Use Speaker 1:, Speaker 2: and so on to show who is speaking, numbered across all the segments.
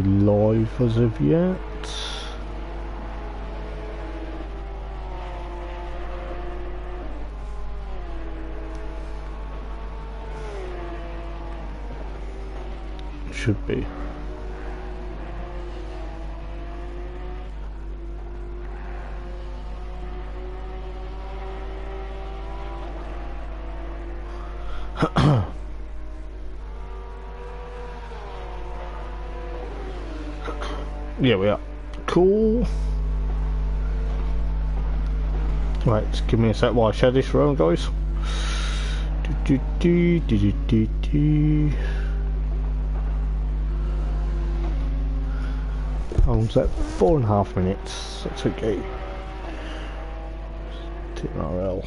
Speaker 1: we live as of yet? Should be. Yeah, we are. Cool. Right, just give me a sec while I share this round, guys. I'm at 4.5 minutes. That's okay. TNRL.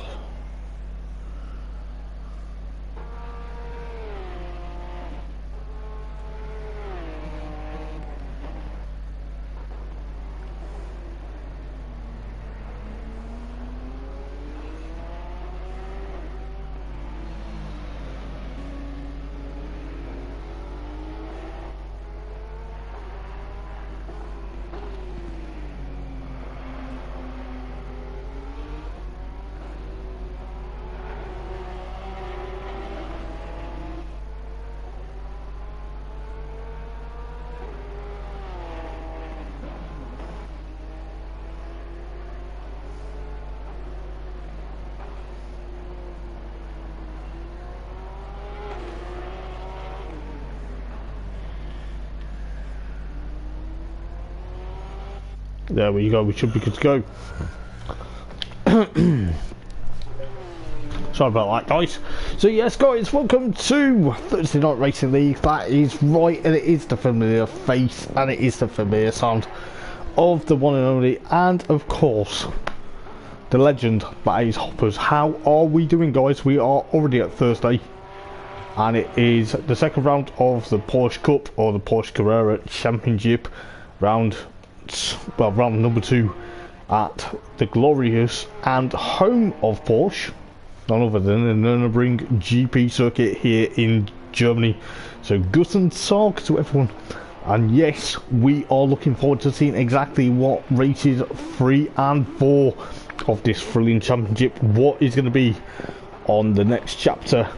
Speaker 1: There we go, we should be good to go. Sorry about that, guys. So yes, guys, welcome to Thursday Night Racing League. That is right, and it is the familiar face, and it is the familiar sound of the one and only, and of course, the legend that is Hoppers. How are we doing, guys? We are already at Thursday, and it is the second round of the Porsche Cup, or the Porsche Carrera Championship round. Well, round number 2 at the glorious and home of Porsche, none other than the Nurburgring GP circuit here in Germany. So guten Tag to everyone, and yes, we are looking forward to seeing exactly what races 3 and 4 of this thrilling championship, what is going to be on the next chapter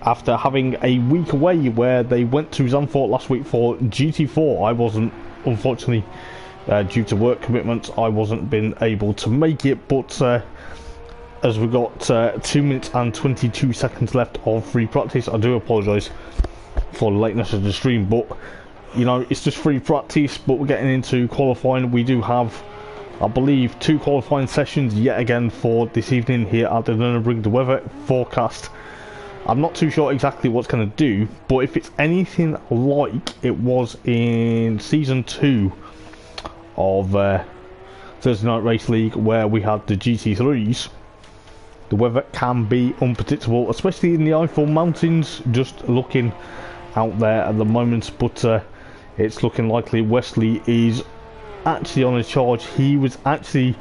Speaker 1: after having a week away where they went to Zandvoort last week for GT4. I wasn't, unfortunately, due to work commitments, I wasn't been able to make it, but as we got 2 minutes and 22 seconds left of free practice, I do apologise for the lateness of the stream, but you know, it's just free practice. But we're getting into qualifying. We do have, I believe, 2 qualifying sessions yet again for this evening here at the Nurburgring. The weather forecast, I'm not too sure exactly what's going to do, but if it's anything like it was in season 2 of Thursday Night Race League, where we had the GT3s, the weather can be unpredictable, especially in the Eiffel Mountains, just looking out there at the moment. But it's looking likely Wesley is actually on a charge. He was actually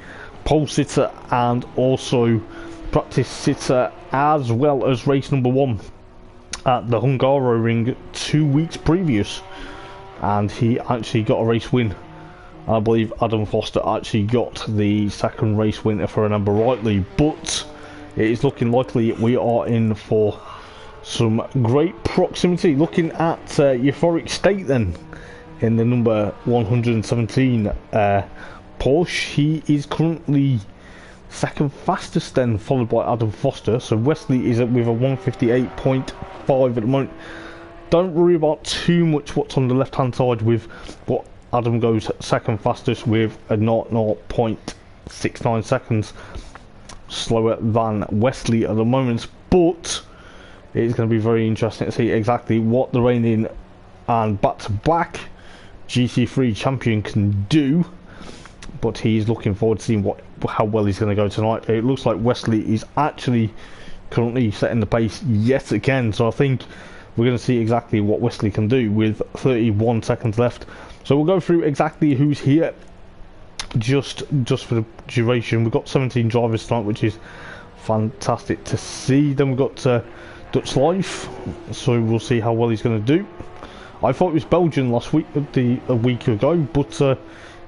Speaker 1: pole sitter and also practice sitter, as well as race number 1 at the Nurburgring 2 weeks previous, and he actually got a race win. I believe Adam Foster actually got the second race win, if I remember rightly. But it is looking likely we are in for some great proximity. Looking at euphoric state then in the number 117 Porsche, he is currently second fastest then, followed by Adam Foster. So Wesley is with a 158.5 at the moment. Don't worry about too much what's on the left hand side with what Adam goes second fastest with a 0.69 seconds slower than Wesley at the moment. But it is going to be very interesting to see exactly what the reigning and back-to-back GT3 champion can do. But he's looking forward to seeing how well he's going to go tonight. It looks like Wesley is actually currently setting the pace yet again, so I think we're going to see exactly what Wesley can do with 31 seconds left. So we'll go through exactly who's here just for the duration. We've got 17 drivers tonight, which is fantastic to see. Then we've got Dutch Life, so we'll see how well he's going to do. I thought it was Belgian last week, a week ago, but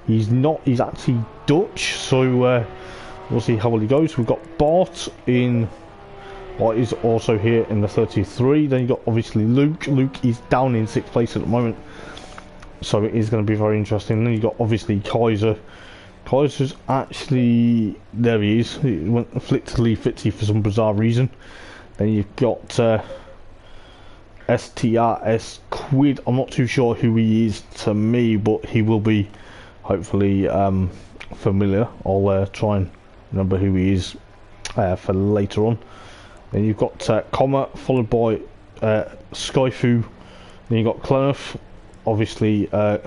Speaker 1: he's not. He's actually Dutch, so we'll see how well he goes. We've got Bart in what is also here in the 33. Then you got obviously Luke. Luke is down in 6th place at the moment, so it is going to be very interesting. Then you got obviously Kaiser. Kaiser's actually there. He is. He went flicked to Lee Fitzy for some bizarre reason. Then you've got STRS Quid. I'm not too sure who he is to me, but he will be hopefully familiar. I'll try and remember who he is for later on. Then you've got Comma, followed by Skyfu. Then you've got Clenough, obviously I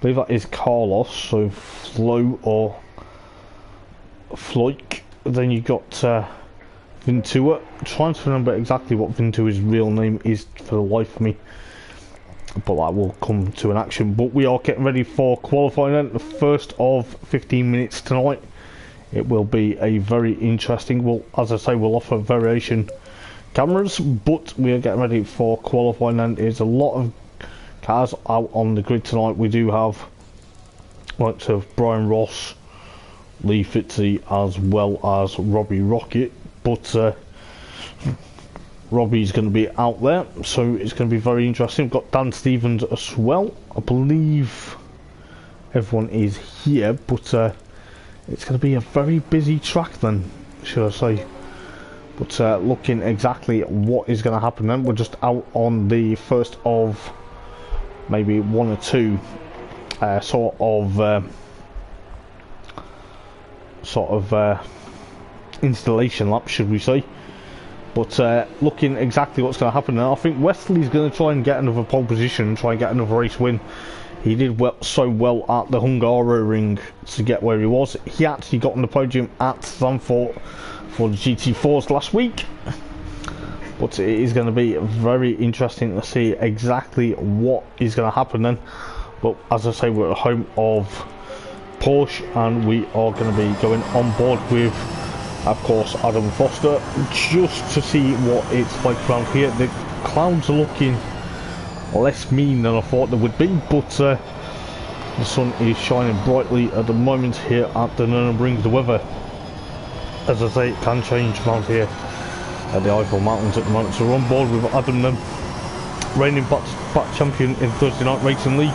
Speaker 1: believe that is Carlos, so Flo or Floik. Then you've got Ventura. Trying to remember exactly what Ventura's real name is for the life of me, but that will come to an action. But we are getting ready for qualifying then, the first of 15 minutes tonight. It will be a very interesting, well, as I say, we'll offer variation cameras, but we are getting ready for qualifying, and there's a lot of cars out on the grid tonight. We do have likes of Brian Ross, Lee Fitzy, as well as Robbie Rocket, but Robbie's going to be out there, so it's going to be very interesting. We've got Dan Stevens as well. I believe everyone is here, but it's going to be a very busy track then, should I say. But looking exactly at what is going to happen then, we're just out on the first of maybe one or two sort of installation laps, should we say. But looking exactly what's going to happen now, I think Wesley's going to try and get another pole position, try and get another race win. He did so well at the Nurburgring to get where he was. He actually got on the podium at Zandvoort for the GT4s last week. But it is going to be very interesting to see exactly what is going to happen then. But as I say, we're at the home of Porsche, and we are going to be going on board with, of course, Adam Foster, just to see what it's like around here. The clouds are looking less mean than I thought they would be, but the sun is shining brightly at the moment here at the Nurburgring. The weather, as I say, it can change around here at the Eiffel Mountains at the moment. So we're on board with Adam then, reigning back champion in Thursday Night Racing League.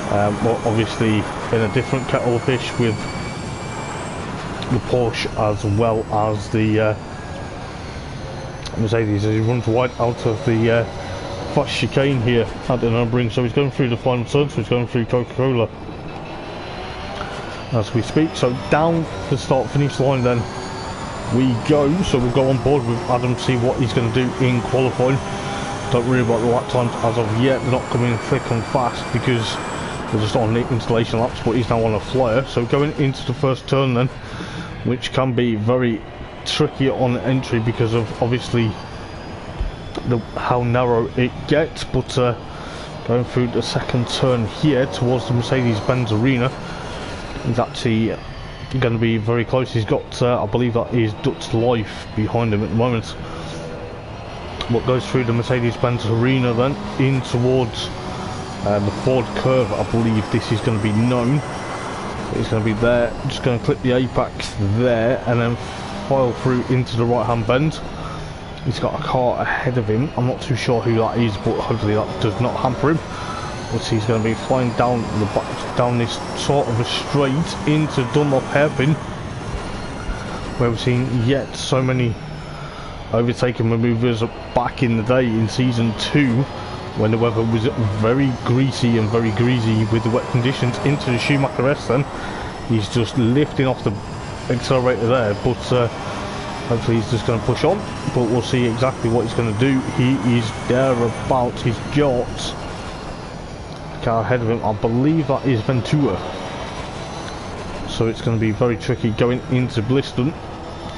Speaker 1: Well, obviously in a different kettle of fish with the Porsche as well as the Mercedes, as he runs wide out of the fast chicane here at the Nurburgring. So he's going through the final turn, so he's going through Coca-Cola as we speak. So down the start finish line then we go. So we'll go on board with Adam, see what he's going to do in qualifying. Don't worry about the lap times as of yet, they're not coming thick and fast because we're just on the installation laps, but he's now on a flyer. So going into the first turn then, which can be very tricky on entry because of obviously how narrow it gets, but going through the second turn here towards the Mercedes-Benz Arena, he's actually going to be very close. He's got I believe that is Dutch Life behind him at the moment. What goes through the Mercedes-Benz Arena then in towards the Ford curve, I believe this is going to be known. He's going to be there, just going to clip the apex there and then file through into the right hand bend. He's got a car ahead of him. I'm not too sure who that is, but hopefully that does not hamper him. But he's going to be flying down the back, down this sort of a straight into Dunlop Hairpin, where we've seen yet so many overtaking manoeuvres back in the day in season 2, when the weather was very greasy and very greasy with the wet conditions. Into the Schumacher S then, he's just lifting off the accelerator there, but hopefully he's just going to push on, but we'll see exactly what he's going to do. He is thereabouts. He's got a car ahead of him, I believe that is Ventura, so it's going to be very tricky going into Bliston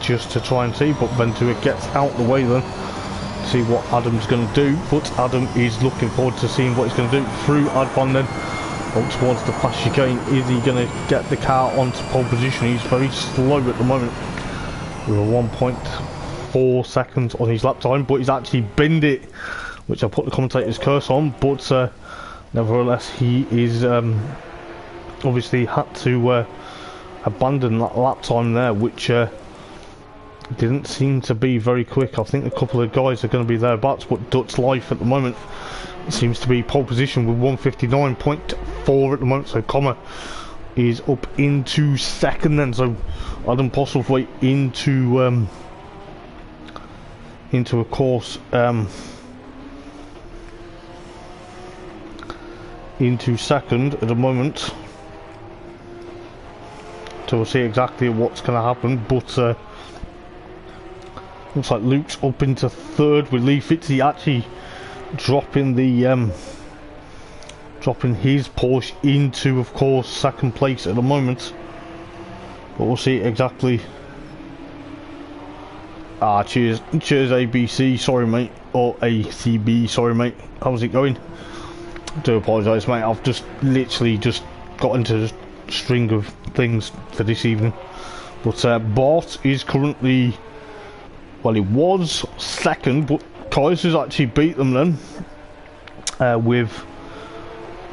Speaker 1: just to try and see, but Ventura gets out the way then, see what Adam's going to do. But Adam is looking forward to seeing what he's going to do through Advan then up towards the fast chicane. Is he going to get the car onto pole position? He's very slow at the moment with a 1.4 seconds on his lap time, but he's actually binned it which I put the commentator's curse on, but nevertheless he is obviously had to abandon that lap time there, which didn't seem to be very quick. I think a couple of guys are going to be thereabouts, but Dutch Life at the moment seems to be pole position with 159.4 at the moment, so Comma is up into second then, so Adam Postlethwaite into of course into second at the moment, so we'll see exactly what's going to happen, but looks like Luke's up into third with Lee Fitzy actually dropping his Porsche into, of course, second place at the moment. But we'll see exactly. Cheers ABC, sorry mate, or ACB, sorry mate. How's it going? I do apologise mate, I've just literally just got into a string of things for this evening. But Bart is currently, well, he was second, but Kaiser's actually beat them then with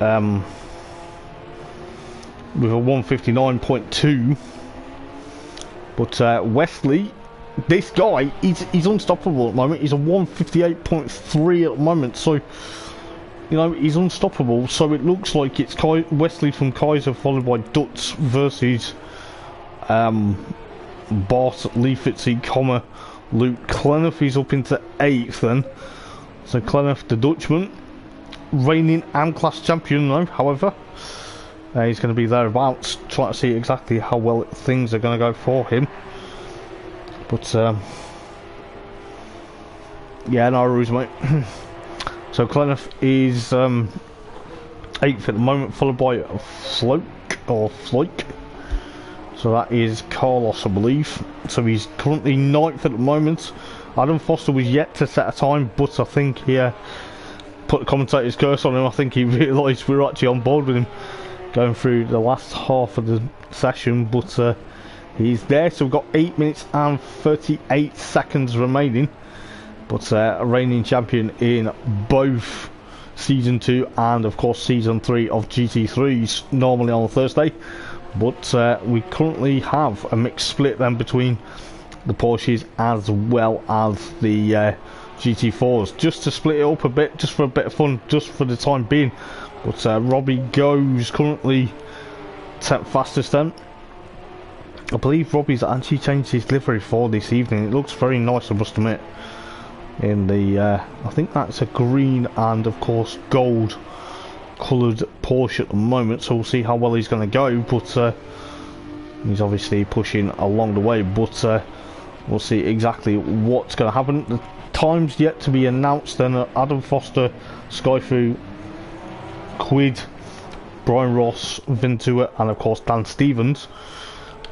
Speaker 1: a 159.2. But Wesley, this guy, he's unstoppable at the moment. He's a 158.3 at the moment, so you know he's unstoppable. So it looks like it's Wesley from Kaiser followed by Dutz versus Bart, Lee Fitzy, Comma, Luke. Clenough is up into 8th then. So Clenough, the Dutchman, reigning M-Class champion though, however. He's going to be thereabouts, trying to see exactly how well things are going to go for him. But, yeah, no worries, mate. So Clenough is 8th at the moment, followed by Floik. So that is Carlos, I believe. So he's currently 9th at the moment. Adam Foster was yet to set a time, but I think he put the commentator's curse on him. I think he realised we were actually on board with him going through the last half of the session, but he's there. So we've got 8 minutes and 38 seconds remaining. But a reigning champion in both Season 2 and of course Season 3 of GT3s, normally on a Thursday. But we currently have a mixed split then between the Porsches as well as the GT4s, just to split it up a bit, just for a bit of fun, just for the time being. But Robbie goes currently 10th fastest then. I believe Robbie's actually changed his livery for this evening. It looks very nice, I must admit. In the, I think that's a green and of course gold coloured Porsche at the moment, so we'll see how well he's going to go. But he's obviously pushing along the way, but we'll see exactly what's going to happen. The time's yet to be announced then. Adam Foster, Skyfu, Quid, Brian Ross, Ventura and of course Dan Stevens.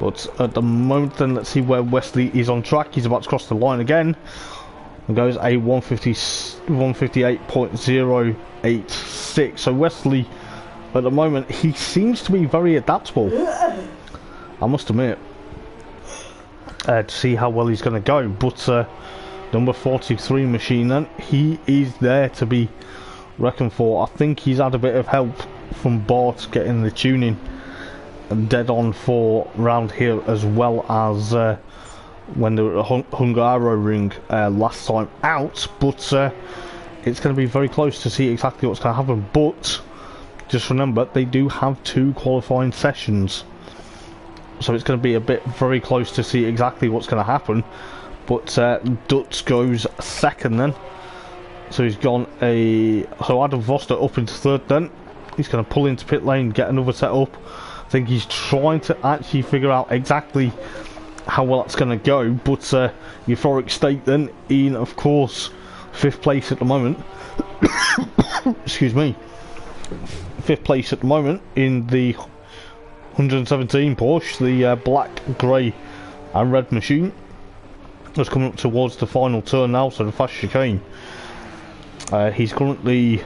Speaker 1: But at the moment then, let's see where Wesley is on track. He's about to cross the line again and goes a 158.086. So Wesley at the moment, he seems to be very adaptable, I must admit, to see how well he's going to go. But number 43 machine then, he is there to be reckoned for. I think he's had a bit of help from Bart getting the tuning dead on for round here, as well as when they were at Nurburgring last time out. But it's going to be very close to see exactly what's going to happen. But just remember, they do have 2 qualifying sessions, so it's going to be a bit very close to see exactly what's going to happen. But Dutz goes second then, so he's gone so Adam Foster up into third then. He's going to pull into pit lane, get another set up. I think he's trying to actually figure out exactly how well that's going to go. But Euphoric State then in, of course, 5th place at the moment. Excuse me. 5th place at the moment in the 117 Porsche, the black, grey and red machine. Just coming up towards the final turn now, so the fast chicane. He's currently,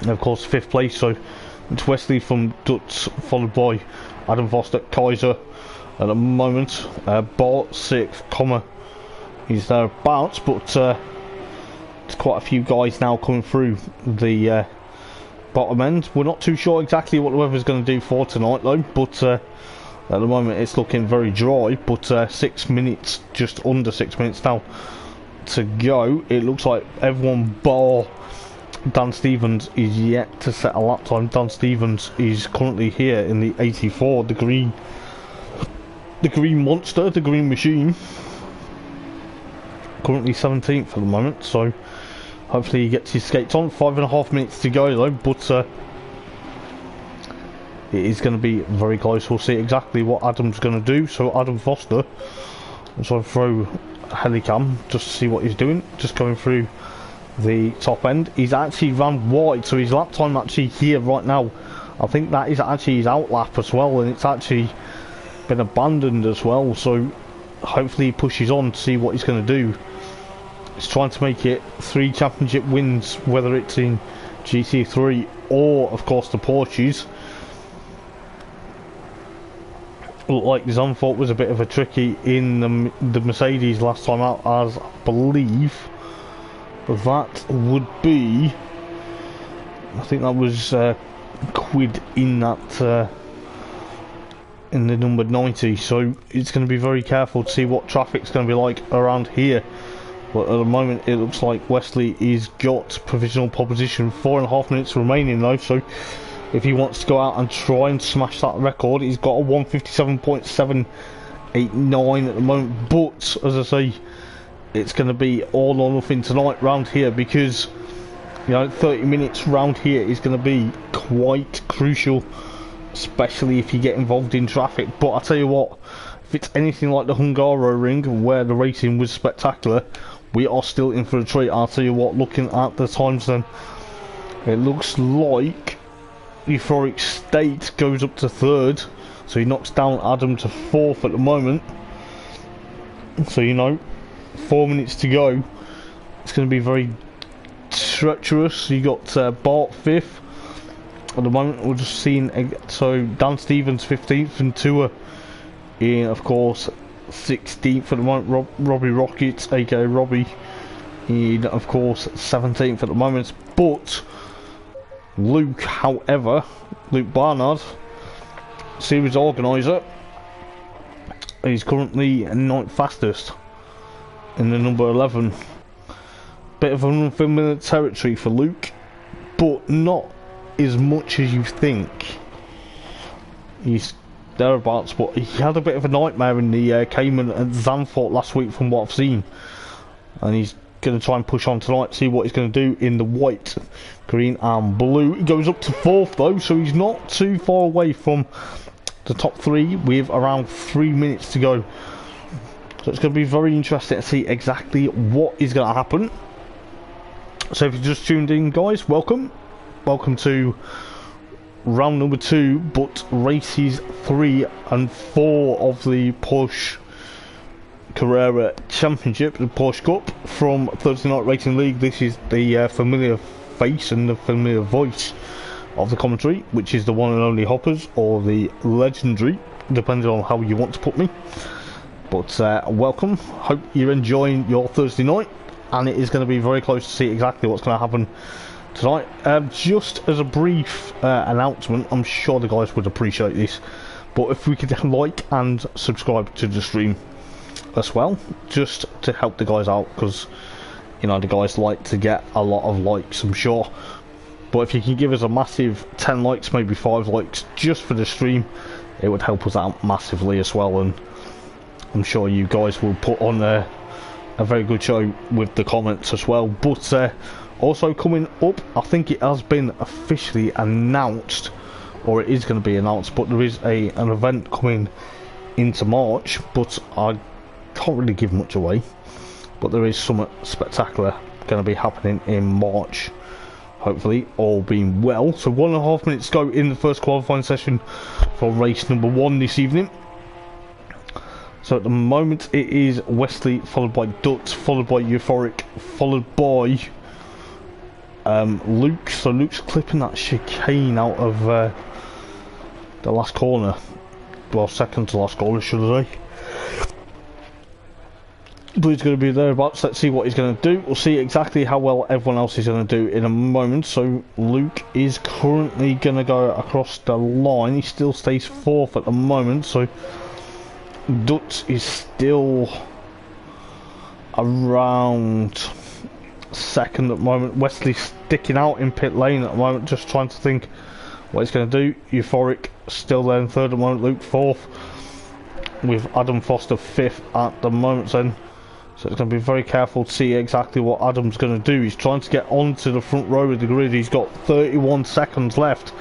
Speaker 1: of course, 5th place, so it's Wesley from Dutz, followed by Adam Foster, Kaiser at the moment. Bart 6th, Comma, he's thereabouts, but There's quite a few guys now coming through the bottom end. We're not too sure exactly what the weather's going to do for tonight though, but at the moment it's looking very dry. But 6 minutes, just under 6 minutes now to go. It looks like everyone bar Dan Stevens is yet to set a lap time. Dan Stevens is currently here in the 84, the green monster, the green machine. Currently 17th at the moment, so hopefully he gets his skates on. 5.5 minutes to go though, but it is going to be very close. We'll see exactly what Adam's going to do. So Adam Foster, so I'll throw a helicam just to see what he's doing. Just going through the top end. He's actually ran wide, so his lap time actually here right now, I think that is actually his out lap as well, and it's actually been abandoned as well. So hopefully he pushes on to see what he's going to do. He's trying to make it 3 championship wins, whether it's in GT3 or of course the Porsches. Looked like Zandvoort was a bit of a tricky in the Mercedes last time out, as I believe that would be, I think that was Quid in that in the number 90. So it's going to be very careful to see what traffic's going to be like around here. But at the moment it looks like Wesley is got provisional pole position. 4.5 minutes remaining though, so if he wants to go out and try and smash that record, he's got a 157.789 at the moment. But as I say, it's going to be all or nothing tonight round here, because you know 30 minutes round here is going to be quite crucial, especially if you get involved in traffic. But I tell you what, if it's anything like the Hungaroring where the racing was spectacular, we are still in for a treat. I'll tell you what, looking at the times then, it looks like Euphoric State goes up to 3rd, so he knocks down Adam to 4th at the moment. So you know, 4 minutes to go, it's going to be very treacherous. You got Bart 5th at the moment. We're just seeing, so Dan Stevens 15th and Tua in of course 16th at the moment. Robbie Rockets, aka Robbie, in of course 17th at the moment. But Luke, however, Luke Barnard, series organiser, he's currently 9th fastest in the number 11. Bit of an unfamiliar territory for Luke, but not as much as you think. He's thereabouts, but he had a bit of a nightmare in the Cayman at Zandvoort last week from what I've seen, and he's going to try and push on tonight, see what he's going to do in the white, green and blue. He goes up to 4th though, so he's not too far away from the top 3 with around 3 minutes to go. So it's going to be very interesting to see exactly what is going to happen. So if you just tuned in guys, welcome to round number 2, but races 3 and 4 of the Porsche Carrera Championship, the Porsche Cup from Thursday Night Racing League. This is the familiar face and the familiar voice of the commentary, which is the one and only Hoppers, or the legendary, depending on how you want to put me. But welcome, hope you're enjoying your Thursday night, and it is going to be very close to see exactly what's going to happen tonight. Just as a brief announcement, I'm sure the guys would appreciate this, but if we could like and subscribe to the stream as well, just to help the guys out, because you know the guys like to get a lot of likes, I'm sure. But if you can give us a massive 10 likes, maybe 5 likes just for the stream, it would help us out massively as well, and I'm sure you guys will put on a very good show with the comments as well. But also coming up, I think it has been officially announced, or it is going to be announced, but there is an event coming into March, but I can't really give much away. But there is something spectacular going to be happening in March, hopefully all being well. So 1.5 minutes to go in the first qualifying session for race number 1 this evening. So at the moment it is Wesley, followed by Dutz, followed by Euphoric, followed by Luke. So Luke's clipping that chicane out of the last corner, well, second to last corner should I say. But he's going to be thereabouts. Let's see what he's going to do. We'll see exactly how well everyone else is going to do in a moment. So Luke is currently going to go across the line. He still stays fourth at the moment. So Dutz is still around second at the moment. Wesley sticking out in pit lane at the moment, just trying to think what he's going to do. Euphoric still there in third at the moment. Luke fourth, with Adam Foster fifth at the moment then. So it's going to be very careful to see exactly what Adam's going to do. He's trying to get onto the front row of the grid. He's got 31 seconds left.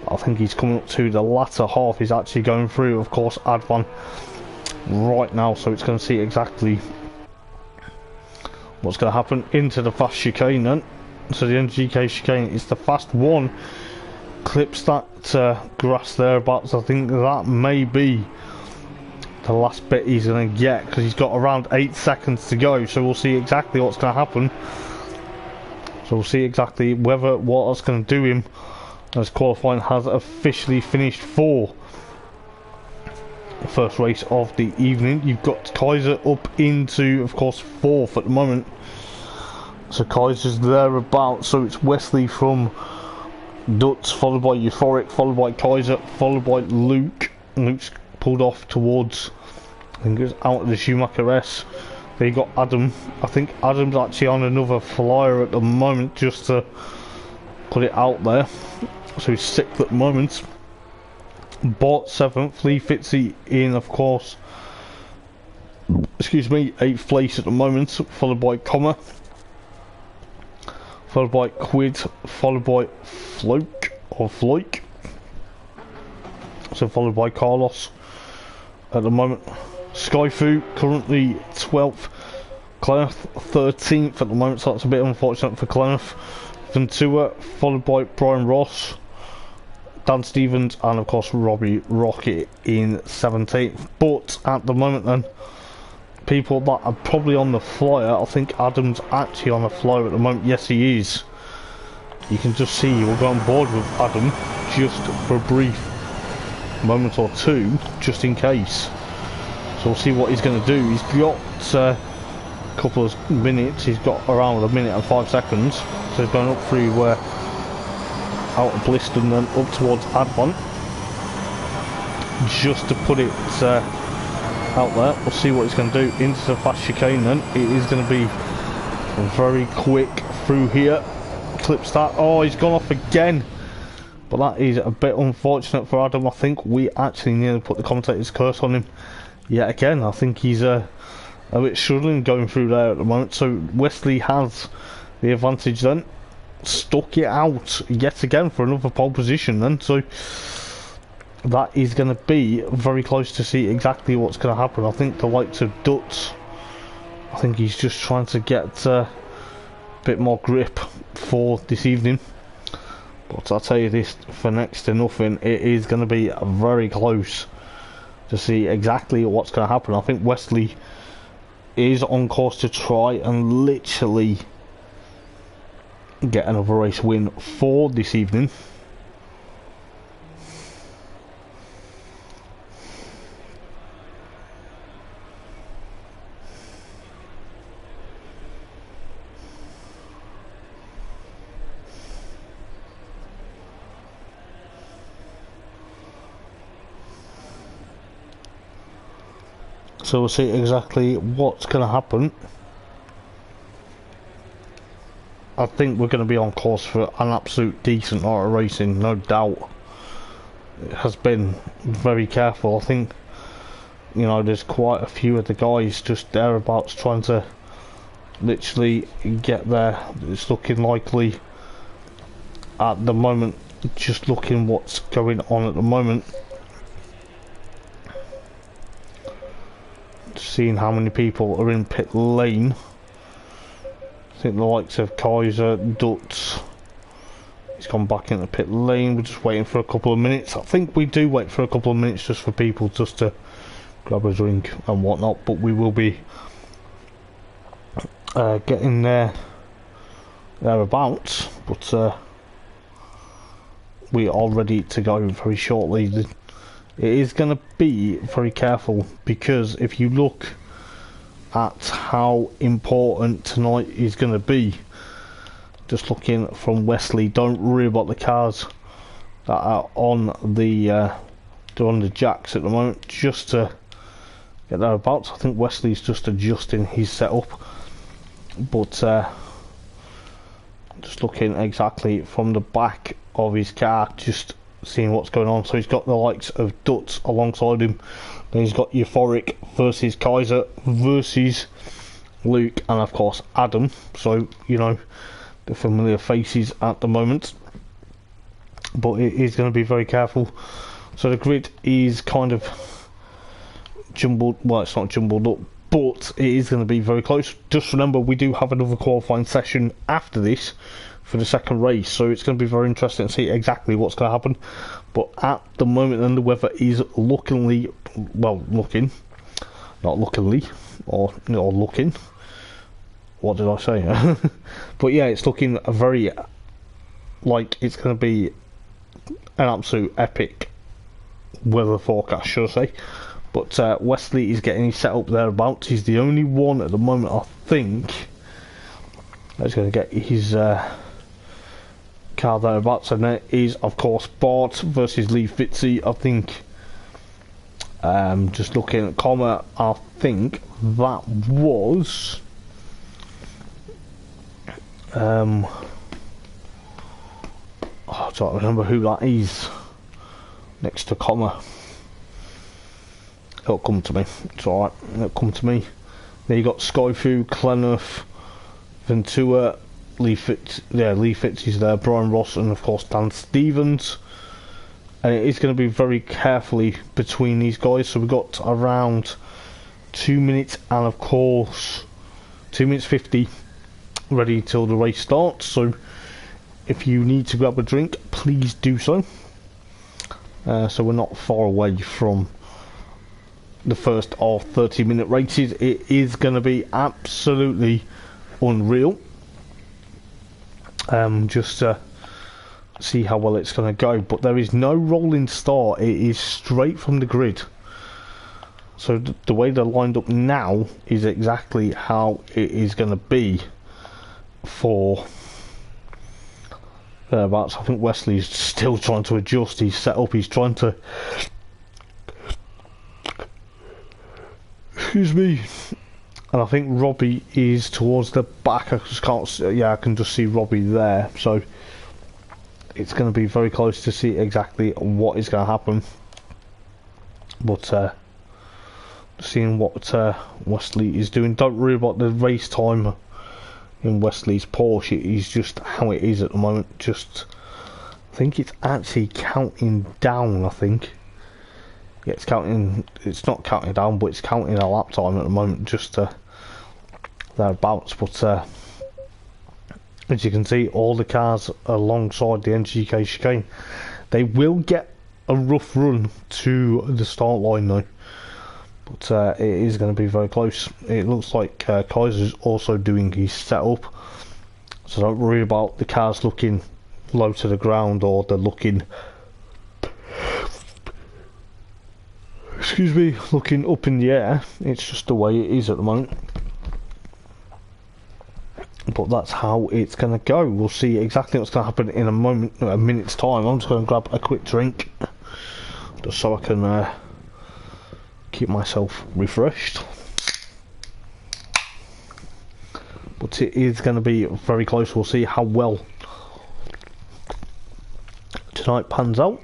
Speaker 1: I think he's coming up to the latter half. He's actually going through, of course, Advan right now. So it's going to see exactly what's going to happen into the fast chicane then. So the NGK chicane is the fast one. Clips that grass thereabouts. I think that may be the last bit he's going to get, because he's got around 8 seconds to go. So we'll see exactly what's going to happen. So we'll see exactly what's going to do him, as qualifying has officially finished for the first race of the evening. You've got Kaiser up into, of course, fourth at the moment. So Kaiser's thereabouts. So it's Wesley from Dutz, followed by Euphoric, followed by Kaiser, followed by Luke. Luke's pulled off towards, I think it's out of the Schumacher S. There you got Adam. I think Adam's actually on another flyer at the moment, just to put it out there. So he's sixth at the moment. Bot seventh. Lee Fitzy in, of course, excuse me, 8th place at the moment, followed by Comma, followed by Quid, followed by Floke or Floik, so followed by Carlos at the moment. Skyfu currently 12th, Clenneth 13th at the moment, so that's a bit unfortunate for Clenneth. Ventura followed by Brian Ross, Dan Stevens, and of course Robbie Rocket in 17th. But at the moment then, people that are probably on the flyer, I think Adam's actually on the flyer at the moment. Yes, he is. You can just see we'll go on board with Adam just for a brief moment or two, just in case. So we'll see what he's going to do. He's got a couple of minutes. He's got around a minute and 5 seconds. So he's going up through out of Bliston and up towards Advon, just to put it out there. We'll see what he's going to do into the fast chicane then. It is going to be very quick through here. Clips that. Oh, he's gone off again. But that is a bit unfortunate for Adam. I think we actually need to put the commentator's curse on him yet again. I think he's a bit struggling going through there at the moment. So Wesley has the advantage then. Stuck it out yet again for another pole position then. So that is going to be very close to see exactly what's going to happen. I think the likes of Dutz, I think he's just trying to get a bit more grip for this evening. But I'll tell you this, for next to nothing, it is going to be very close to see exactly what's going to happen. I think Wesley is on course to try and literally get another race win for this evening. So we'll see exactly what's going to happen. I think we're going to be on course for an absolute decent lot of racing, no doubt. It has been very careful. I think, you know, there's quite a few of the guys just thereabouts trying to literally get there. It's looking likely at the moment, just looking what's going on at the moment. Seeing how many people are in pit lane. I think the likes of Kaiser, Dutz, he's gone back into pit lane. We're just waiting for a couple of minutes. I think we do wait for a couple of minutes just for people just to grab a drink and whatnot, but we will be getting thereabouts. But we are ready to go very shortly. It is going to be very careful, because if you look at how important tonight is going to be. Just looking from Wesley, don't worry about the cars that are on the jacks at the moment, just to get thereabouts. I think Wesley's just adjusting his setup, but just looking exactly from the back of his car, just seeing what's going on. So he's got the likes of Dutz alongside him, then he's got Euphoric versus Kaiser versus Luke, and of course Adam. So you know, the familiar faces at the moment, but it is going to be very careful. So the grid is kind of jumbled. Well, it's not jumbled up, but it is going to be very close. Just remember, we do have another qualifying session after this for the second race, so it's going to be very interesting to see exactly what's going to happen. But at the moment, then, the weather is looking, what did I say? But yeah, it's looking very like it's going to be an absolute epic weather forecast, should I say. But Wesley is getting his set up thereabouts. He's the only one at the moment, I think, that's going to get his car thereabouts. And there is, of course, Bart versus Lee Fitzy. I think, just looking at comma, I think that was I don't remember who that is next to comma. It'll come to me, it's alright, it'll come to me. Then you got Skyfu, Cleneth, Ventura, Lee Fitz is there, Brian Ross, and of course Dan Stevens. And it is going to be very carefully between these guys. So we've got around 2 minutes, and of course 2 minutes 50 ready till the race starts. So if you need to grab a drink, please do so. So we're not far away from the first of 30-minute races. It is going to be absolutely unreal. Just to see how well it's going to go. But there is no rolling start. It is straight from the grid. So the way they're lined up now is exactly how it is going to be for thereabouts. I think Wesley's still trying to adjust his setup. He's trying to, excuse me, and I think Robbie is towards the back. I just can't see, yeah, I can just see Robbie there. So it's going to be very close to see exactly what is going to happen. But seeing what Wesley is doing. Don't worry about the race time in Wesley's Porsche. It is just how it is at the moment. Just, I think it's actually counting down. I think, yeah, it's counting. It's not counting down, but it's counting a lap time at the moment, just thereabouts. But as you can see, all the cars alongside the NGK chicane, they will get a rough run to the start line though. But it is going to be very close. It looks like Kaiser's also doing his setup, so don't worry about the cars looking low to the ground, or they're looking, excuse me, looking up in the air. It's just the way it is at the moment. But that's how it's going to go. We'll see exactly what's going to happen in a minute's time. I'm just going to grab a quick drink, just so I can keep myself refreshed. But it is going to be very close. We'll see how well tonight pans out.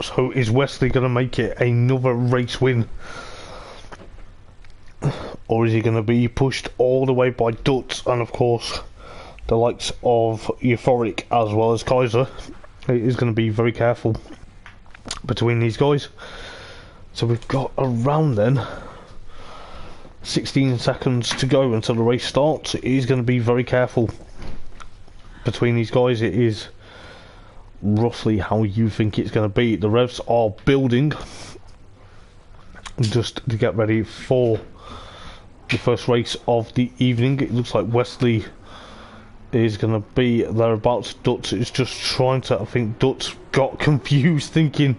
Speaker 1: So is Wesley going to make it another race win, or is he going to be pushed all the way by Dutz and of course the likes of Euphoric as well as Kaiser? It is going to be very careful between these guys. So we've got around then 16 seconds to go until the race starts. It is going to be very careful between these guys. It is roughly how you think it's going to be. The revs are building just to get ready for the first race of the evening. It looks like Wesley is going to be thereabouts. Dutz is just trying to, I think Dutz got confused thinking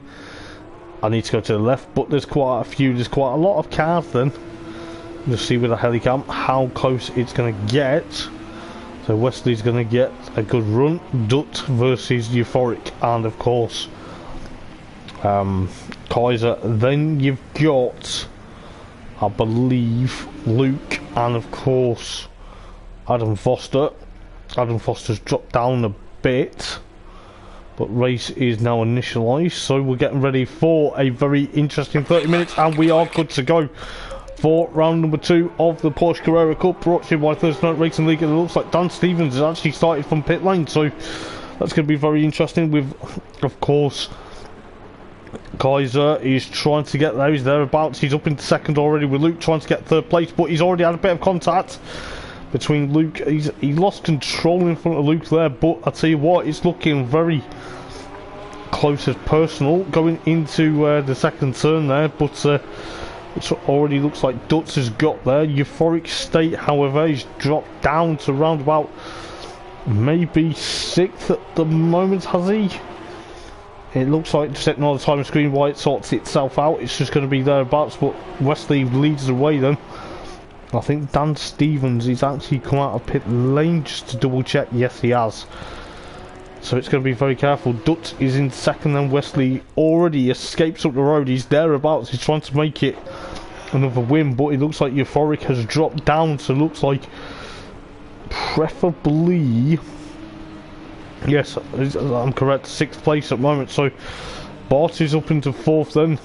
Speaker 1: I need to go to the left, but there's quite a lot of cars then. Just see with the helicam how close it's going to get. So Wesley's going to get a good run. Dutz versus Euphoric, and of course Kaiser. Then you've got, I believe, Luke, and of course Adam Foster. Adam Foster's dropped down a bit, but race is now initialised, so we're getting ready for a very interesting 30 minutes, and we are good to go for round number 2 of the Porsche Cup, brought to you by Thursday Night Racing League. And it looks like Dan Stevens has actually started from pit lane, so that's going to be very interesting. With, of course, Kaiser is trying to get there, he's thereabouts, he's up into second already, with Luke trying to get third place, but he's already had a bit of contact between Luke. He lost control in front of Luke there, but I tell you what, it's looking very close as personal going into the second turn there, but it already looks like Dutz has got there. Euphoric State, however, he's dropped down to round about maybe 6th at the moment, has he? It looks like, just setting on the time screen while it sorts itself out, it's just going to be thereabouts, but Wesley leads the way then. I think Dan Stevens, he's actually come out of pit lane just to double check. Yes, he has. So it's going to be very careful. Dutz is in second, then Wesley already escapes up the road. He's thereabouts. He's trying to make it another win, but it looks like Euphoric has dropped down. So it looks like preferably, yes, I'm correct, 6th place at the moment. So Bart is up into 4th then.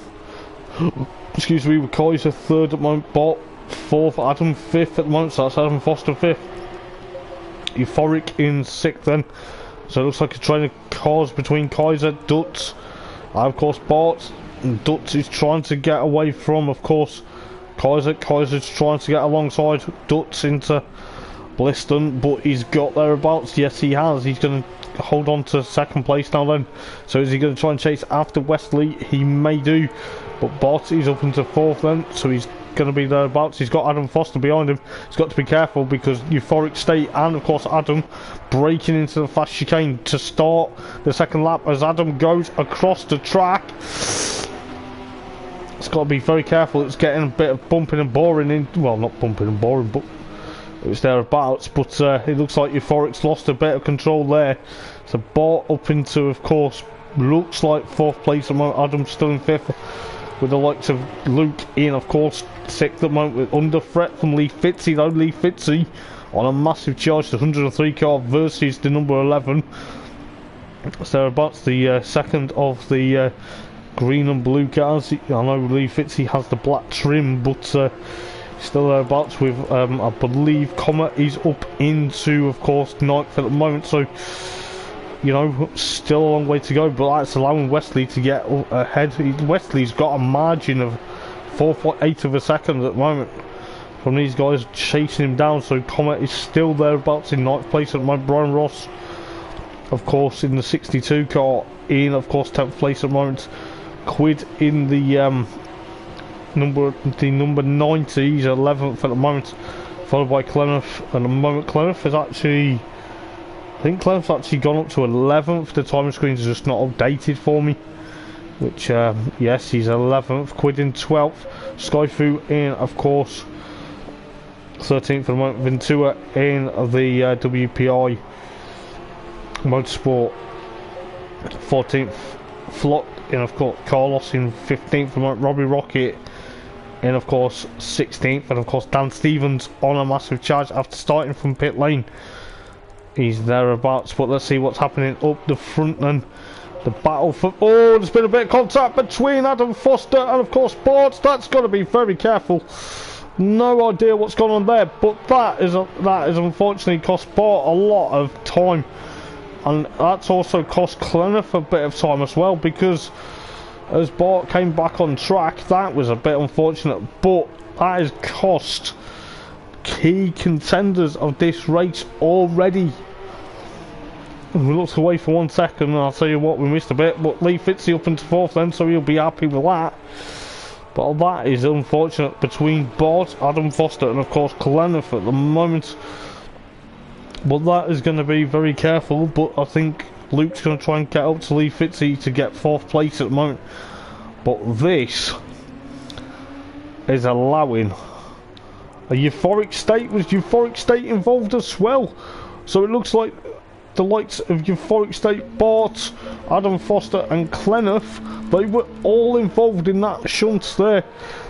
Speaker 1: Excuse me, with Kaiser 3rd at the moment. Bart 4th, Adam 5th at the moment. So that's Adam Foster 5th. Euphoric in 6th then. So it looks like a train of cars between Kaiser, Dutz, and of course Bart. And Dutz is trying to get away from, of course, Kaiser. Kaiser's trying to get alongside Dutz into Bliston, but he's got thereabouts. Yes, he has. He's going to hold on to 2nd place now then. So is he going to try and chase after Wesley? He may do, but Bart is up into 4th then, so he's going to be thereabouts. He's got Adam Foster behind him. He's got to be careful because Euphoric State and of course Adam breaking into the fast chicane to start the second lap as Adam goes across the track. It's got to be very careful. It's getting a bit of bumping and boring in, well, not bumping and boring, but it was thereabouts. But it looks like Euphoric's lost a bit of control there. So Bart up into, of course, looks like 4th place. Adam's still in 5th, with the likes of Luke in, of course, 6th at the moment, with under threat from Lee Fitzy, though. Lee Fitzy on a massive charge, the 103 car versus the number 11. So thereabouts, the second of the green and blue cars. I know Lee Fitzy has the black trim, but still thereabouts with, I believe, Comet is up into, of course, 9th at the moment. So, you know, still a long way to go, but that's allowing Wesley to get ahead. Wesley's got a margin of 4.8 of a second at the moment from these guys chasing him down. So Comet is still thereabouts in 9th place at the moment. Brian Ross, of course, in the 62 car in, of course, 10th place at the moment. Quid in the number 90, he's 11th at the moment, followed by Clenough. At the moment, Clenough is actually, I think Clenoug's actually gone up to 11th. The time screen's just not updated for me. Which, yes, he's 11th. Quid in 12th. Skyfu in, of course, 13th at the moment. Ventura in the WPI Motorsport 14th. Flot in, of course, Carlos in 15th at the moment. Robbie Rocket in, of course, 16th. And, of course, Dan Stevens on a massive charge after starting from pit lane. He's thereabouts, but let's see what's happening up the front then. The battle for, oh, there's been a bit of contact between Adam Foster and of course Bart. That's got to be very careful. No idea what's gone on there, but that is unfortunately cost Bart a lot of time, and that's also cost Clenough a bit of time as well, because as Bart came back on track, that was a bit unfortunate, but that has cost key contenders of this race already. We looked away for 1 second, and I'll tell you what, we missed a bit, but Lee Fitzy up into 4th then, so he'll be happy with that. But that is unfortunate between Bart, Adam Foster, and of course Clenough at the moment. But that is going to be very careful, but I think Luke's going to try and get up to Lee Fitzy to get 4th place at the moment. But this is allowing a Euphoric State. Was Euphoric State involved as well? So it looks like the likes of Euphoric State, Bart, Adam Foster and Clenough, they were all involved in that shunt there.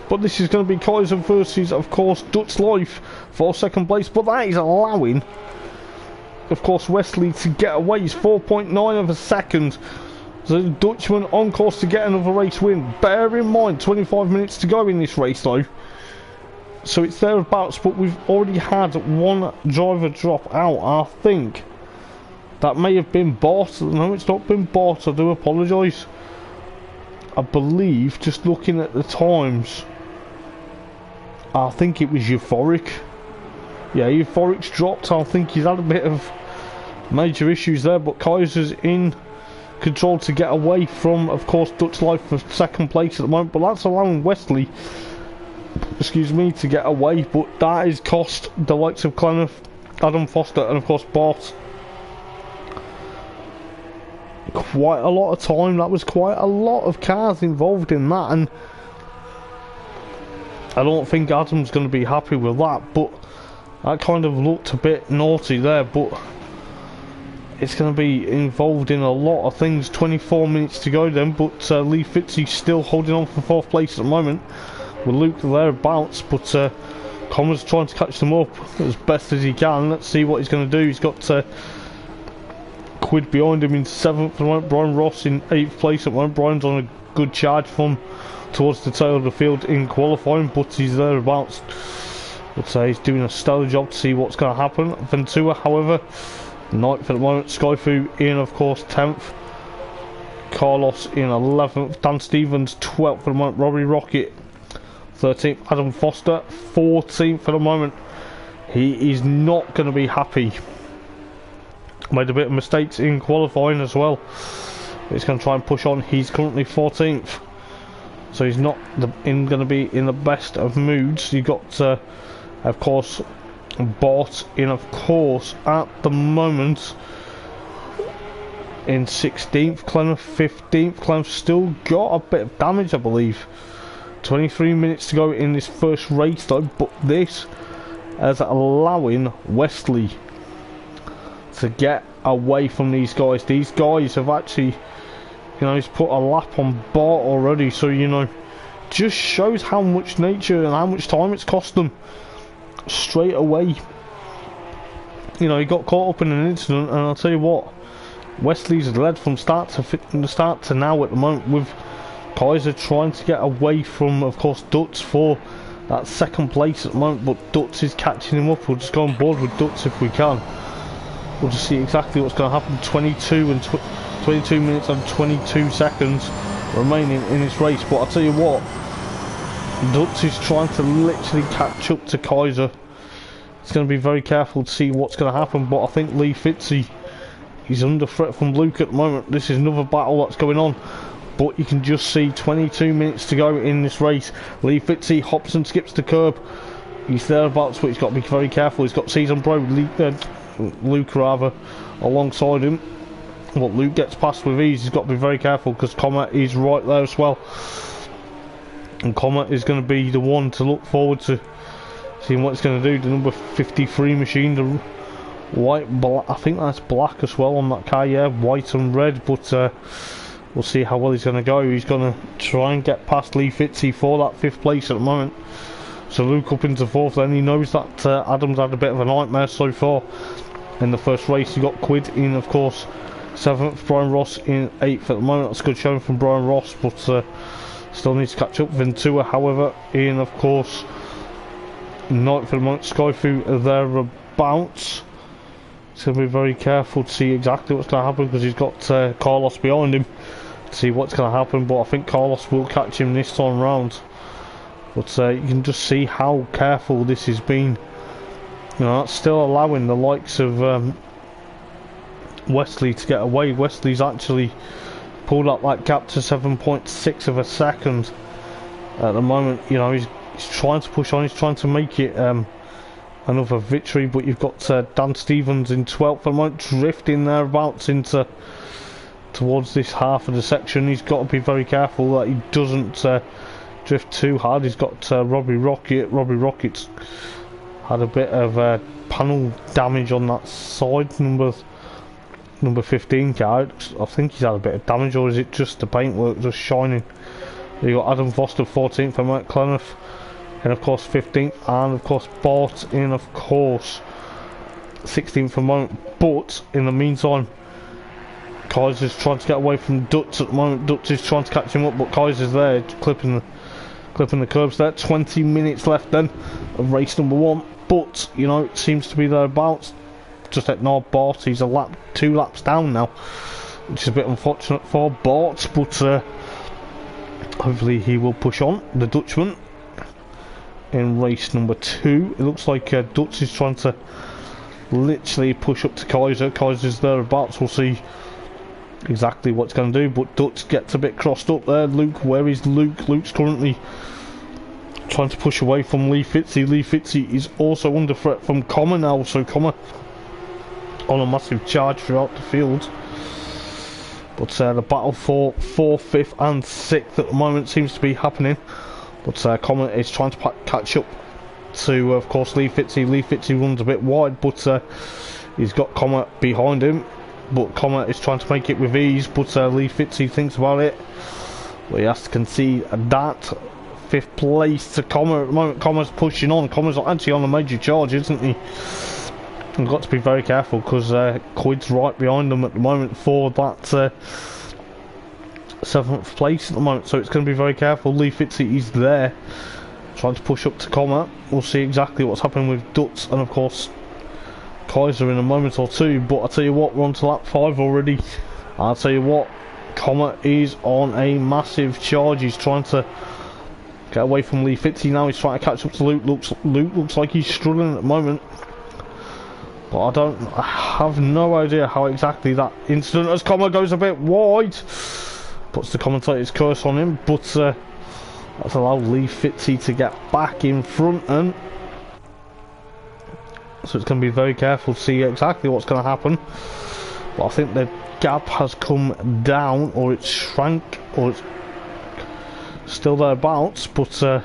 Speaker 1: But this is going to be Kaiser versus, of course, Dutch Life for 2nd place. But that is allowing, of course, Wesley to get away. He's 4.9 of a second. So the Dutchman on course to get another race win. Bear in mind, 25 minutes to go in this race though. So it's thereabouts, but we've already had one driver drop out. I think that may have been Bart. No, it's not been Bart. I do apologise. I believe, just looking at the times, I think it was Euphoric. Yeah, Euphoric's dropped. I think he's had a bit of major issues there, but Kaiser's in control to get away from, of course, Dutch Life for 2nd place at the moment. But that's allowing Wesley, excuse me, to get away. But that has cost the likes of Clenough, Adam Foster and, of course, Bart quite a lot of time. That was quite a lot of cars involved in that, and I don't think Adam's going to be happy with that. But that kind of looked a bit naughty there, but it's going to be involved in a lot of things. 24 minutes to go then, but Lee Fitzy's still holding on for 4th place at the moment with Luke thereabouts, but Connor's trying to catch them up as best as he can. Let's see what he's going to do. He's got Quid behind him in 7th at the moment, Brian Ross in 8th place at the moment. Brian's on a good charge from towards the tail of the field in qualifying, but he's thereabouts. I'd say he's doing a stellar job to see what's going to happen. Ventura, however, 9th at the moment. Skyfu in, of course, 10th. Carlos in 11th. Dan Stevens 12th at the moment. Robbie Rocket 13th. Adam Foster 14th at the moment. He is not going to be happy. Made a bit of mistakes in qualifying as well. He's going to try and push on. He's currently 14th, so he's not going to be in the best of moods. You got, of course, Bart in, of course, at the moment in 16th. Clenough 15th. Clenough still got a bit of damage, I believe. 23 minutes to go in this first race though, but this is allowing Wesley to get away from these guys. These guys have actually, he's put a lap on Bart already, so just shows how much nature and how much time it's cost them straight away. He got caught up in an incident, and I'll tell you what, Wesley's led from start to now at the moment, with Kaiser trying to get away from, of course, Dutz for that 2nd place at the moment, but Dutz is catching him up. We'll just go on board with Dutz if we can. We'll just see exactly what's going to happen. 22 minutes and 22 seconds remaining in this race. But I'll tell you what, Dutz is trying to literally catch up to Kaiser. It's going to be very careful to see what's going to happen. But I think Lee Fitzy, he's under threat from Luke at the moment. This is another battle that's going on. But you can just see 22 minutes to go in this race. Lee Fitzy hops and skips the curb. He's thereabouts, but he's got to be very careful. He's got Season Pro Luke rather alongside him. What Luke gets past with ease, he's got to be very careful, because Comet is right there as well, and Comet is going to be the one to look forward to seeing what it's going to do. The number 53 machine, the white, black, I think that's black as well on that car, yeah, white and red, but we'll see how well he's going to go. He's going to try and get past Lee Fitzy for that 5th place at the moment. So Luke up into 4th then. He knows that Adam's had a bit of a nightmare so far in the first race. He got Quid in, of course, 7th. Brian Ross in 8th at the moment. That's a good showing from Brian Ross, but still needs to catch up. Ventura, however, in, of course, 9th at the moment. Skyfu thereabouts. He's going to be very careful to see exactly what's going to happen, because he's got Carlos behind him to see what's going to happen. But I think Carlos will catch him this time round. But you can just see how careful this has been. That's still allowing the likes of Wesley to get away. Wesley's actually pulled up that gap to 7.6 of a second at the moment. He's trying to push on. He's trying to make it another victory. But you've got Dan Stevens in 12th at the moment, drifting thereabouts into towards this half of the section. He's got to be very careful that he doesn't drift too hard. He's got Robbie Rocket. Robbie Rocket's had a bit of panel damage on that side, number 15 car. I think he's had a bit of damage, or is it just the paintwork just shining? You got Adam Foster 14th for Mike Clenough, and of course 15th, and of course Bart in of course 16th for the moment. But in the meantime, Kaiser's trying to get away from Dutz at the moment. Dutz is trying to catch him up, but Kaiser's there clipping the curbs there. 20 minutes left then of race number 1, but you know, it seems to be thereabouts. Just ignore Bart, he's a 2 laps down now, which is a bit unfortunate for Bart, but hopefully he will push on, the Dutchman, in race number 2. It looks like Dutz is trying to literally push up to Kaiser. Kaiser's thereabouts, we'll see exactly what's going to do, but Dutz gets a bit crossed up there. Luke, where is Luke? Luke's currently trying to push away from Lee Fitzy. Lee Fitzy is also under threat from Comer now, so Comer on a massive charge throughout the field. But the battle for 4th, 5th and 6th at the moment seems to be happening. But Comer is trying to catch up to, of course, Lee Fitzy. Lee Fitzy runs a bit wide, but he's got Comer behind him. But Comer is trying to make it with ease, but Lee Fitzy thinks about it. But he has to concede that. 5th place to Comer at the moment. Comer's pushing on. Comer's actually on a major charge, isn't he? We've got to be very careful because Quid's right behind them at the moment for that 7th place at the moment. So it's going to be very careful. Lee Fitzy is there trying to push up to Comer. We'll see exactly what's happening with Dutz and of course Kaiser in a moment or two. But I'll tell you what, we're on to lap 5 already. I'll tell you what, Comer is on a massive charge. He's trying to get away from Lee Fitzy now. He's trying to catch up to Luke. Luke looks like he's struggling at the moment. But I have no idea how exactly that incident, as Comer goes a bit wide, puts the commentator's curse on him, but that's allowed Lee Fitzy to get back in front, and so it's going to be very careful to see exactly what's going to happen. But I think the gap has come down, or it's shrank, or it's still thereabouts, but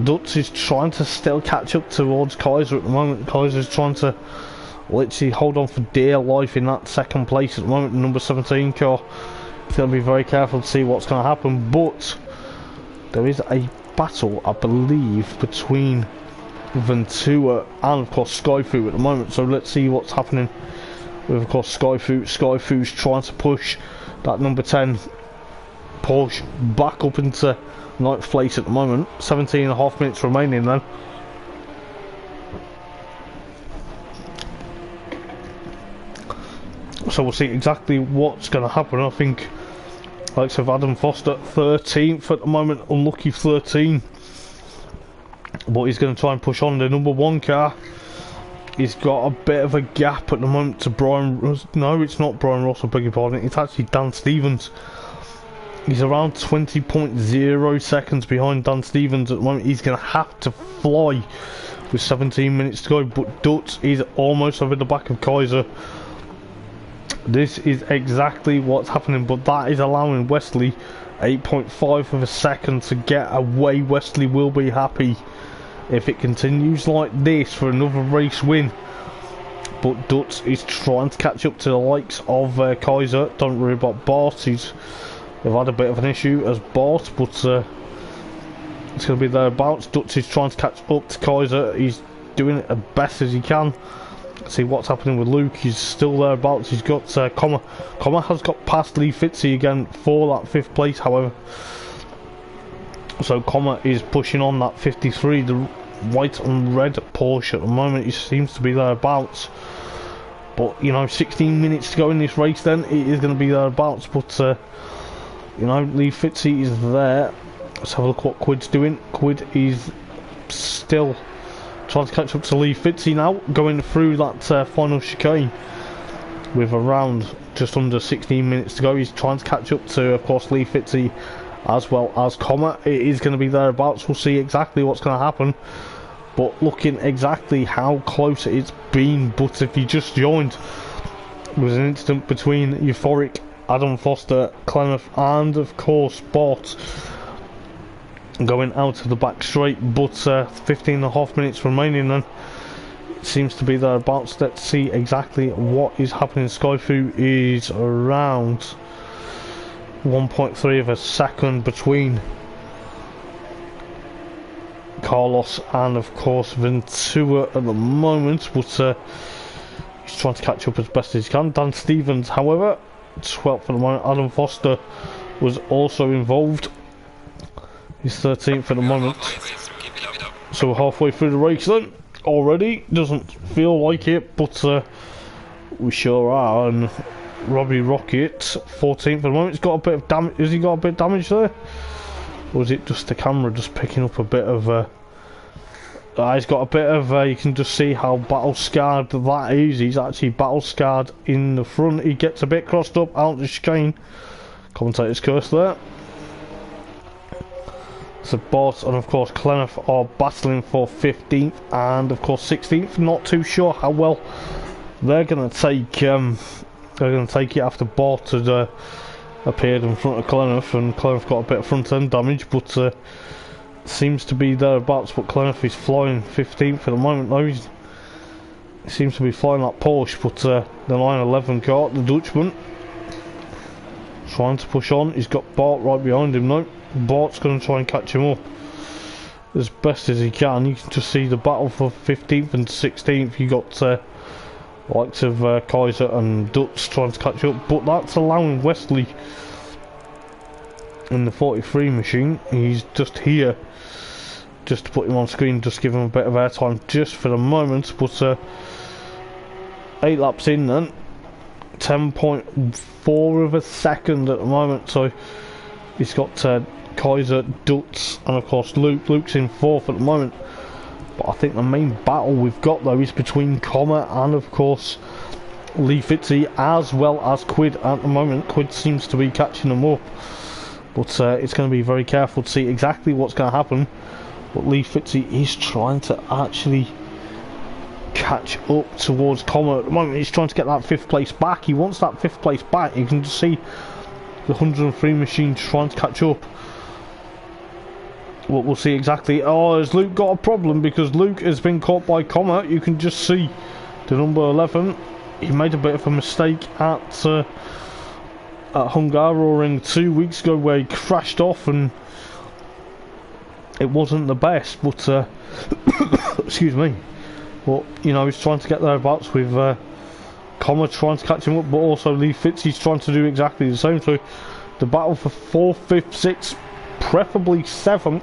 Speaker 1: Dutz is trying to still catch up towards Kaiser at the moment. Kaiser's trying to literally hold on for dear life in that 2nd place at the moment. Number 17 car. He's going to be very careful to see what's going to happen. But there is a battle, I believe, between Ventura and of course Skyfu at the moment. So let's see what's happening with of course Skyfu. Skyfu's trying to push that number 10 Porsche back up into 9th place at the moment. 17.5 minutes remaining then. So we'll see exactly what's going to happen. I think likes of Adam Foster 13th at the moment, unlucky 13, but he's going to try and push on. The number 1 car, he's got a bit of a gap at the moment to Brian Ross. No, it's not Brian Ross, I beg your pardon, it's actually Dan Stevens. He's around 20.0 seconds behind Dan Stevens at the moment. He's going to have to fly with 17 minutes to go, but Dutz is almost over the back of Kaiser. This is exactly what's happening, but that is allowing Wesley 8.5 of a second to get away. Wesley will be happy if it continues like this for another race win. But Dutz is trying to catch up to the likes of Kaiser. Don't worry about Bart, they've had a bit of an issue as Bart, but it's going to be thereabouts. Dutz is trying to catch up to Kaiser. He's doing it as best as he can. See what's happening with Luke. He's still thereabouts. He's got Comer. Comer has got past Lee Fitzy again for that 5th place, however. So Comer is pushing on that 53, the white and red Porsche at the moment. He seems to be thereabouts. But, you know, 16 minutes to go in this race then. It is going to be thereabouts. But, you know, Lee Fitzy is there. Let's have a look what Quid's doing. Quid is still trying to catch up to Lee Fitzy now, going through that final chicane with around just under 16 minutes to go. He's trying to catch up to, of course, Lee Fitzy as well as Comer. It is going to be thereabouts. We'll see exactly what's going to happen. but looking exactly how close it's been. But if you just joined, there was an incident between Euphoric, Adam Foster, Clemmeth and of course Bort going out of the back straight, but 15.5 minutes remaining, and it seems to be thereabouts. Let's see exactly what is happening. Skyfu is around 1.3 of a second between Carlos and of course Ventura at the moment, but he's trying to catch up as best as he can. Dan Stevens, however, 12th at the moment. Adam Foster was also involved. He's 13th at the moment. So we're halfway through the race then already. Doesn't feel like it, but we sure are. And Robbie Rocket, 14th at the moment. He's got a bit of damage. Has he got a bit of damage there? Or is it just the camera just picking up a bit of he's got a bit of you can just see how battle scarred that is. He's actually battle scarred in the front. He gets a bit crossed up out the chicane. Commentator's curse there. So Bort and of course Clemmeth are battling for 15th and of course 16th. Not too sure how well they're gonna take it after Bort had appeared in front of Clemmeth, and Clemmeth got a bit of front end damage, but seems to be thereabouts. But Clemmeth is flying 15th at the moment though. He seems to be flying that Porsche, but the 911 car, the Dutchman, trying to push on. He's got Bart right behind him now. Bart's going to try and catch him up as best as he can. You can just see the battle for 15th and 16th. You got likes of Kaiser and Dutz trying to catch up, but that's allowing Wesley in the 43 machine. He's just here just to put him on screen, just give him a bit of airtime just for the moment. But 8 laps in then, 10.4 of a second at the moment. So he's got Kaiser, Dutz and of course Luke's in 4th at the moment. But I think the main battle we've got though is between Comer and of course Lee Fitzy, as well as Quid at the moment. Quid seems to be catching them up, but it's going to be very careful to see exactly what's going to happen. But Lee Fitzy is trying to actually catch up towards Comer at the moment. He's trying to get that 5th place back. He wants that 5th place back. You can just see the 103 machine trying to catch up. We'll see exactly. Oh, has Luke got a problem? Because Luke has been caught by Comer. You can just see the number 11. He made a bit of a mistake at Hungaroring 2 weeks ago where he crashed off and it wasn't the best, but excuse me. But you know, he's trying to get thereabouts with Comer trying to catch him up, but also Lee Fitzy's trying to do exactly the same. So the battle for 4th, 5th, 6th, preferably 7th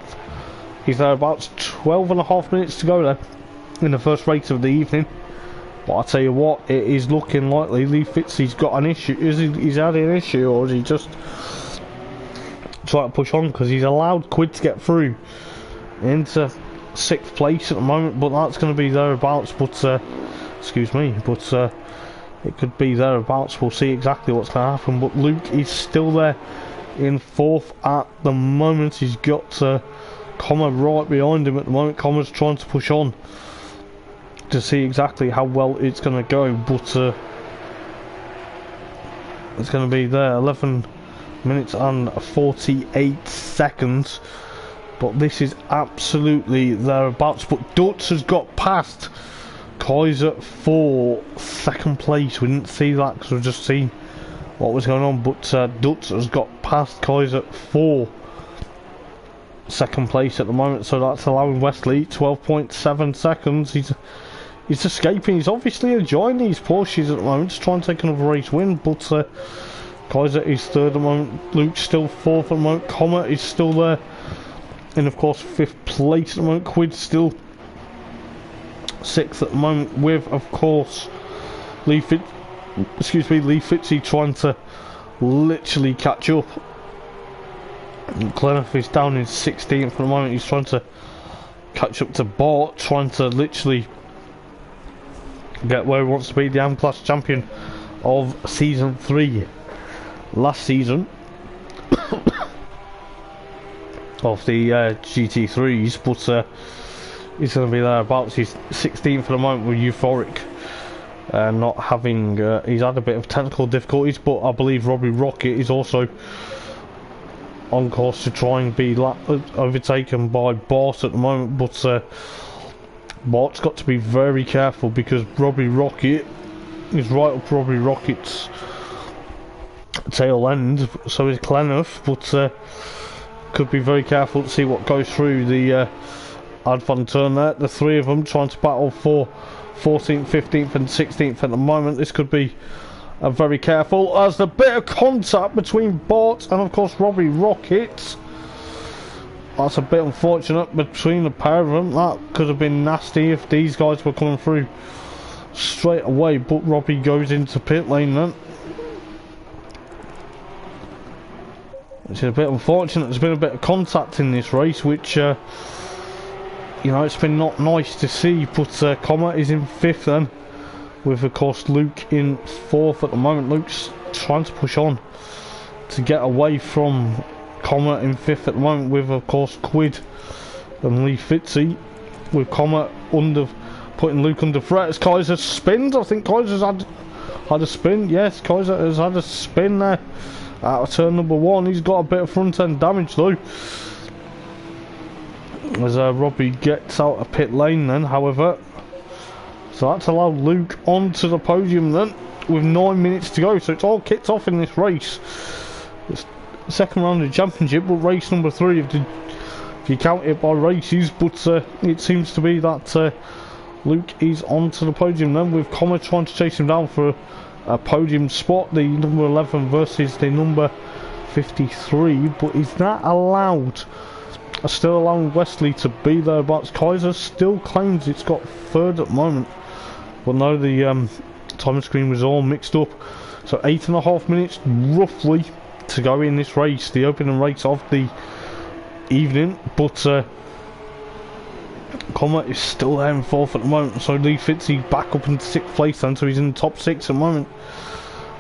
Speaker 1: is thereabouts. 12.5 minutes to go there in the first race of the evening. But I tell you what, it is looking likely Lee Fitzy's got an issue. He's had an issue, or is he just trying to push on? Because he's allowed Quid to get through into 6th place at the moment, but that's going to be thereabouts. But excuse me, but it could be thereabouts. We'll see exactly what's going to happen. But Luke is still there in 4th at the moment. He's got Comer right behind him at the moment. Comer's trying to push on to see exactly how well it's going to go, but it's going to be there. 11 minutes and 48 seconds. But this is absolutely thereabouts. But Dutz has got past Kaiser for 2nd place. We didn't see that because we've just seen what was going on. But Dutz has got past Kaiser for 2nd place at the moment. So that's allowing Wesley 12.7 seconds. He's escaping. He's obviously enjoying these Porsches at the moment, just trying to take another race win. But Kaiser is 3rd at the moment. Luke's still 4th at the moment. Comer is still there. And of course 5th place at the moment. Quid's still 6th at the moment, with of course Lee Fitzy trying to literally catch up. And Clemmeth is down in 16th at the moment. He's trying to catch up to Bart, trying to literally get where he wants to be, the M-Class champion of Season 3 last season of the GT3s. But he's going to be thereabouts. He's 16th at the moment with Euphoric. Not having, he's had a bit of technical difficulties, but I believe Robbie Rocket is also on course to try and be overtaken by Bart at the moment, but Bart's got to be very careful because Robbie Rocket is right up Robbie Rocket's tail end, so is Clenough, but could be very careful to see what goes through the Advan turn there. The three of them trying to battle for 14th, 15th and 16th at the moment. This could be very careful as the bit of contact between Bart and of course Robbie Rocket. That's a bit unfortunate between the pair of them. That could have been nasty if these guys were coming through straight away, but Robbie goes into pit lane then. It's a bit unfortunate. There's been a bit of contact in this race, which you know, it's been not nice to see, but Comet is in 5th then, with of course Luke in 4th at the moment. Luke's trying to push on to get away from Comet in 5th at the moment, with of course Quid and Lee Fitzy, with Comet putting Luke under threat as Kaiser spins. I think Kaiser's had a spin. Yes, Kaiser has had a spin there out of turn number 1. He's got a bit of front end damage though, as Robbie gets out of pit lane then, however. So that's allowed Luke onto the podium then, with 9 minutes to go. So it's all kicked off in this race. It's the second round of the championship, but race number 3 if you count it by races. But it seems to be that Luke is onto the podium then, with Comet trying to chase him down for a podium spot. The number 11 versus the number 53, but is that allowed? Still allowing Wesley to be there, but Kaiser still claims it's got 3rd at the moment. But no, the time screen was all mixed up. So 8.5 minutes roughly to go in this race, the opening race of the evening. But Comet is still there in 4th at the moment. So Lee Fitzy back up into 6th place then, so he's in the top 6 at the moment,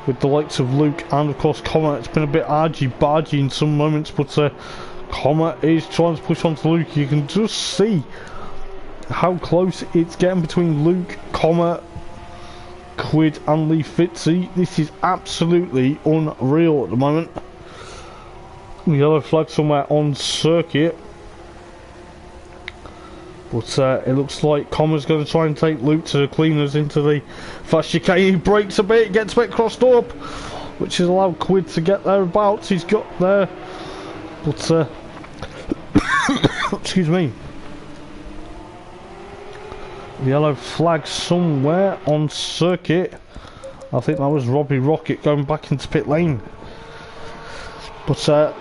Speaker 1: with the likes of Luke and of course Comet. It's been a bit argy-bargy in some moments, but Comet is trying to push onto Luke. You can just see how close it's getting between Luke, Comet, Quid and Lee Fitzy. This is absolutely unreal at the moment. The yellow flag somewhere on circuit, but it looks like Comet's going to try and take Luke to the cleaners into the fast chicane. He breaks a bit, gets a bit crossed up, which has allowed Quid to get thereabouts. He's got there, but excuse me, the yellow flag somewhere on circuit. I think that was Robbie Rocket going back into pit lane. But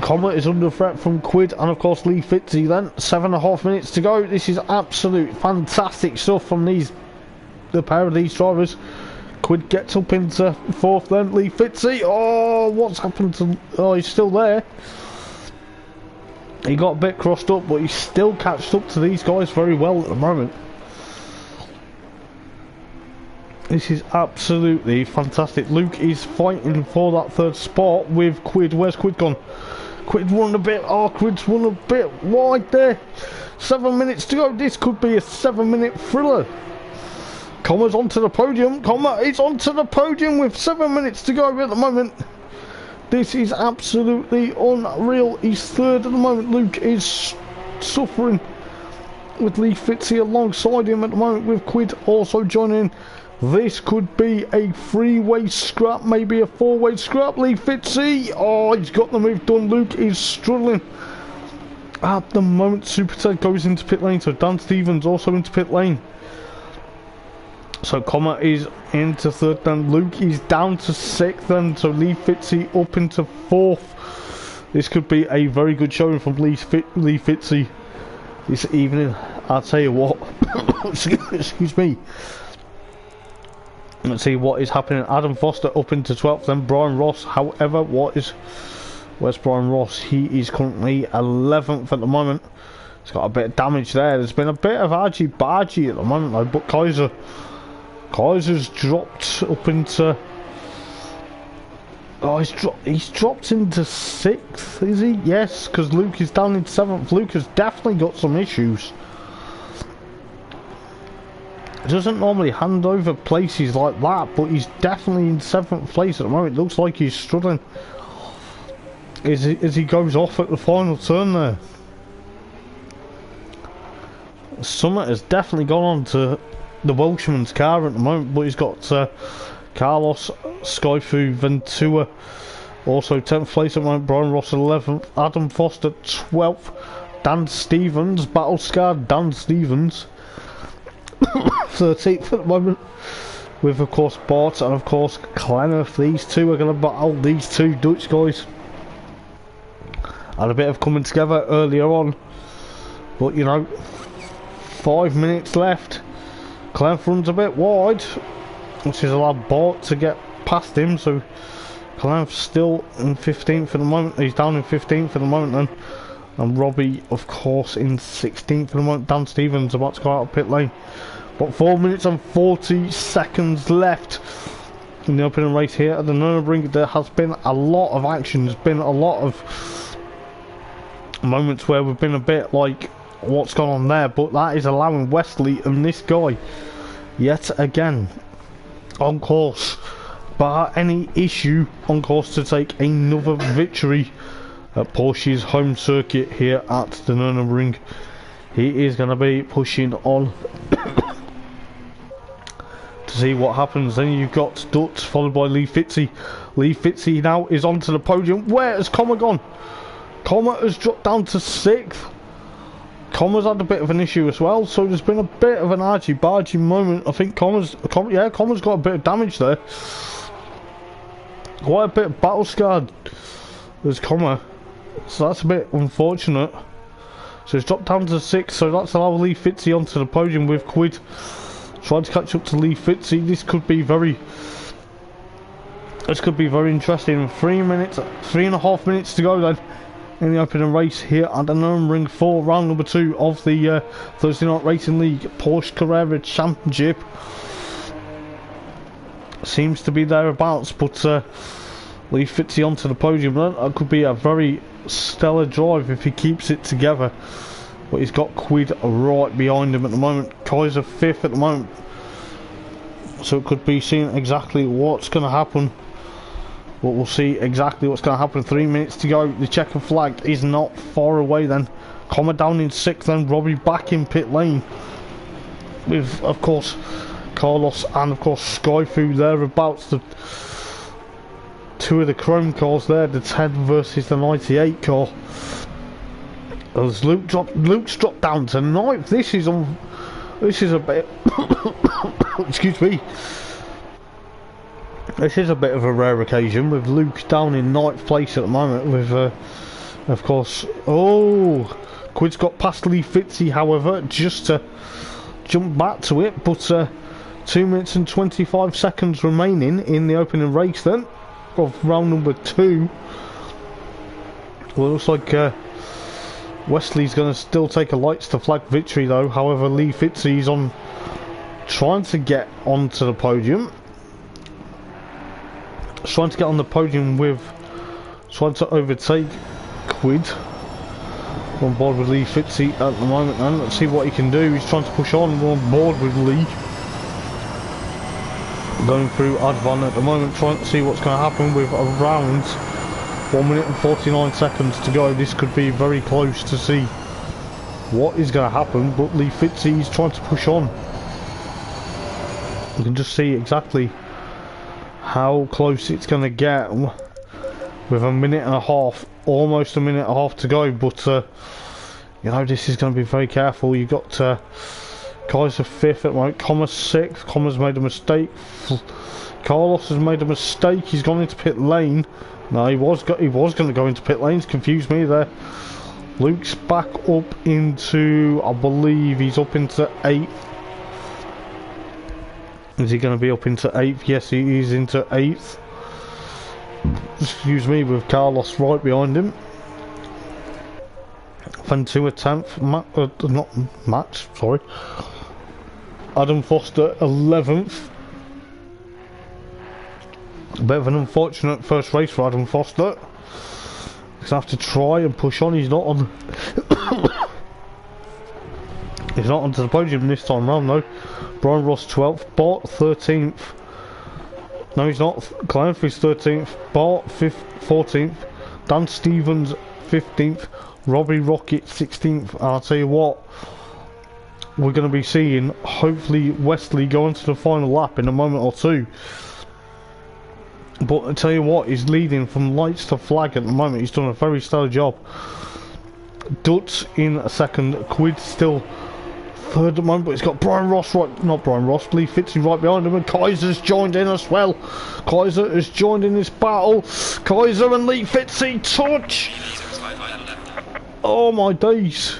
Speaker 1: Comet is under threat from Quid and of course Lee Fitzy then. 7.5 minutes to go. This is absolute fantastic stuff from the pair of these drivers. Quid gets up into 4th then. Lee Fitzy, oh, what's happened to, oh, he's still there. He got a bit crossed up, but he's still catched up to these guys very well at the moment. This is absolutely fantastic. Luke is fighting for that 3rd spot with Quid. Where's Quid gone? Quid won a bit. Oh, Quid's won a bit wide there. 7 minutes to go. This could be a 7-minute thriller. Comet's onto the podium. Comet is onto the podium with 7 minutes to go at the moment. This is absolutely unreal. He's 3rd at the moment. Luke is suffering with Lee Fitzy alongside him at the moment, with Quid also joining. This could be a 3-way scrap, maybe a 4-way scrap. Lee Fitzy, oh, he's got the move done. Luke is struggling at the moment. Super Ted goes into pit lane, so Dan Stevens also into pit lane. So Comet is into 3rd then. Luke is down to 6th then, so Lee Fitzy up into 4th. This could be a very good showing from Lee Fitzy this evening. I'll tell you what. Excuse me. Let's see what is happening. Adam Foster up into 12th then. Brian Ross, however, where's Brian Ross? He is currently 11th at the moment. He's got a bit of damage there. There's been a bit of argy-bargy at the moment though, but Kaiser's dropped up into, oh, he's dropped into 6th, is he? Yes, because Luke is down in 7th. Luke has definitely got some issues. Doesn't normally hand over places like that, but he's definitely in 7th place at the moment. It looks like he's struggling as he goes off at the final turn there. Summit has definitely gone on to the Welshman's car at the moment, but he's got Carlos, Skyfu, Ventura also 10th place at the moment, Brian Ross 11th, Adam Foster 12th, Dan Stevens, battle scarred Dan Stevens 13th at the moment, with of course Bart and of course Clenneth. These two are going to battle, these two Dutch guys. Had a bit of coming together earlier on, but you know, 5 minutes left. Clenneth runs a bit wide, which has allowed Bart to get past him, so Clenneth's still in 15th at the moment. He's down in 15th at the moment then. And Robbie, of course, in 16th at the moment. Dan Stevens about to go out of pit lane. But 4 minutes and 40 seconds left in the opening race here at the Nurburgring. There has been a lot of action. There's been a lot of moments where we've been a bit like, what's gone on there? But that is allowing Wesley and this guy, yet again, on course, bar any issue, on course to take another victory at Porsche's home circuit here at the Nurburgring. He is going to be pushing on to see what happens. Then you've got Dutz followed by Lee Fitzy. Lee Fitzy now is onto the podium. Where has Comer gone? Comer has dropped down to 6th. Comer's had a bit of an issue as well, so there's been a bit of an argy-bargy moment. I think Comer's got a bit of damage there. Quite a bit of battle scarred as Comer, so that's a bit unfortunate. So he's dropped down to 6th, so that's allowed Lee Fitzy onto the podium with Quid trying to catch up to Lee Fitzy. This could be very interesting. 3.5 minutes to go then in the opening race here at the Nurburgring for round number 2 of the Thursday Night Racing League Porsche Carrera Championship. Seems to be thereabouts, but Lee Fitzy onto the podium. That could be a very stellar drive if he keeps it together. But he's got Quid right behind him at the moment. Kaiser 5th at the moment, so it could be seeing exactly what's going to happen. But we'll see exactly what's going to happen. 3 minutes to go. The checkered flag is not far away then. Comer down in 6th, then Robbie back in pit lane with of course Carlos and of course Skyfu thereabouts. The two of the chrome cars there, the 10 versus the 98 car. As Luke's dropped down to 9th. This is a bit excuse me. This is a bit of a rare occasion with Luke down in 9th place at the moment with of course, Quid's got past Lee Fitzy, however, just to jump back to it, but 2 minutes and 25 seconds remaining in the opening race then of round number 2. Well, it looks like Wesley's going to still take a lights to flag victory though. However, Lee Fitzy's on trying to get onto the podium. Trying to get on the podium with, trying to overtake Quid. On board with Lee Fitzy at the moment then. Let's see what he can do. He's trying to push on board with Lee. Going through Advan at the moment, trying to see what's going to happen with around 1 minute and 49 seconds to go. This could be very close to see what is going to happen, but Lee Fitzy is trying to push on. You can just see exactly how close it's going to get with a minute and a half, almost a minute and a half to go. But you know, this is going to be very careful. You've got Kaiser 5th at the moment, Comer 6th. Comer's made a mistake. Carlos has made a mistake. He's gone into pit lane. No, he was going to go into pit lanes. Confused me there. Luke's back up into, I believe he's up into 8th. Is he going to be up into 8th? Yes, he is into 8th. Excuse me, with Carlos right behind him. Ventura 10th. Not Max, sorry. Adam Foster 11th. A bit of an unfortunate first race for Adam Foster. He's going to have to try and push on. He's not on He's not onto the podium this time round though. Brian Ross 12th, Bart 13th. No, he's not. Clanfrey's 13th, Bart 14th, Dan Stevens 15th, Robbie Rocket 16th. And I'll tell you what, we're going to be seeing hopefully Wesley go into the final lap in a moment or two. But I tell you what, he's leading from lights to flag at the moment. He's done a very stellar job. Dutz in a second, Quid still third at the moment, but he's got Brian Ross Lee Fitzy right behind him, and Kaiser's joined in as well. Kaiser has joined in this battle. Kaiser and Lee Fitzy touch. Oh my days.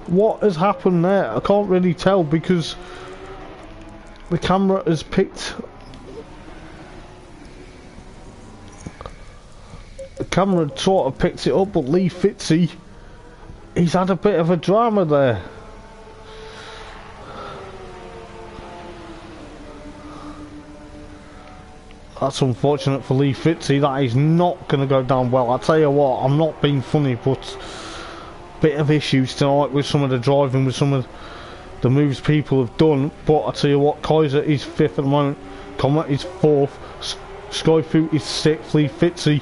Speaker 1: What has happened there? I can't really tell because the camera has picked... The camera sort of picked it up, but Lee Fitzy, he's had a bit of a drama there. That's unfortunate for Lee Fitzy. That is not going to go down well. I tell you what, I'm not being funny, but bit of issues tonight with some of the driving, with some of the moves people have done. But I tell you what, Kaiser is 5th at the moment. Comet is 4th. Skyfu is 6th. Lee Fitzy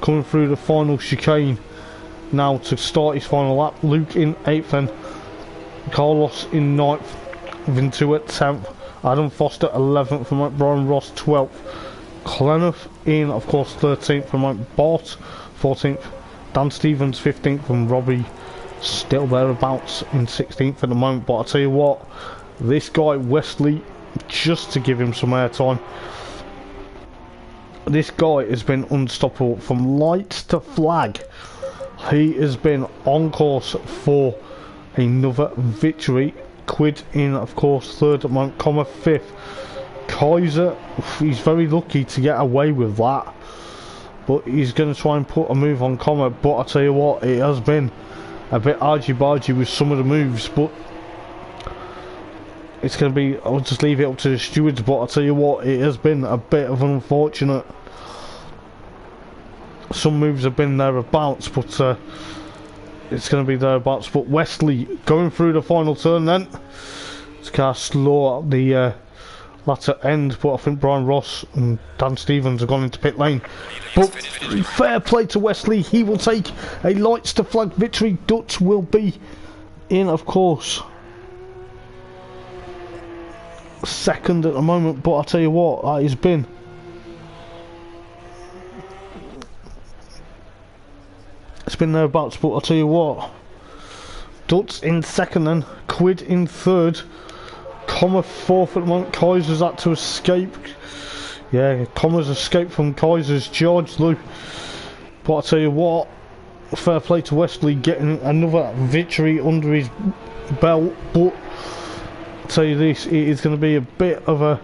Speaker 1: coming through the final chicane now to start his final lap. Luke in 8th and Carlos in 9th. Vintu at 10th. Adam Foster 11th from Brian Ross 12th. Clenough in, of course, 13th from Bart 14th. Dan Stevens 15th and Robbie still thereabouts in 16th at the moment. But I tell you what, this guy Wesley, just to give him some airtime, this guy has been unstoppable from lights to flag. He has been on course for another victory. Quid in, of course, 3rd at Mount Comma, 5th. Kaiser, he's very lucky to get away with that, but he's going to try and put a move on Comma. But I tell you what, it has been a bit argy-bargy with some of the moves, but it's going to be, I'll just leave it up to the stewards. But I tell you what, it has been a bit of an unfortunate. Some moves have been thereabouts, but it's going to be thereabouts. But Wesley going through the final turn then. This car slow at the latter end, but I think Brian Ross and Dan Stevens have gone into pit lane. But fair play to Wesley, he will take a lights to flag victory. Dutz will be in, of course, 2nd at the moment, but I tell you what, that has been thereabouts. But I'll tell you what, Dutz in 2nd and Quid in 3rd. Comma 4th at the moment. Kaiser's had to escape. Yeah, Comma's escaped from Kaiser's charge though. But I tell you what, fair play to Wesley getting another victory under his belt. But I'll tell you this, it is going to be a bit of a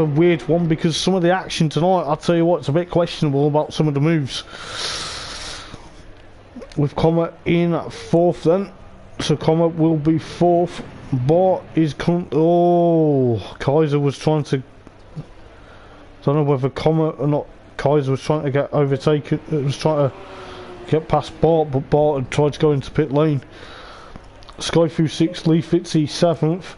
Speaker 1: weird one, because some of the action tonight, I'll tell you what, it's a bit questionable about some of the moves. With Comma in 4th then, so Comma will be 4th. Bart is Kaiser was trying to, don't know whether Comma or not, Kaiser was trying to get overtaken, it was trying to get past Bart, but Bart had tried to go into pit lane. Skyfu 6th, Lee Fitzy 7th,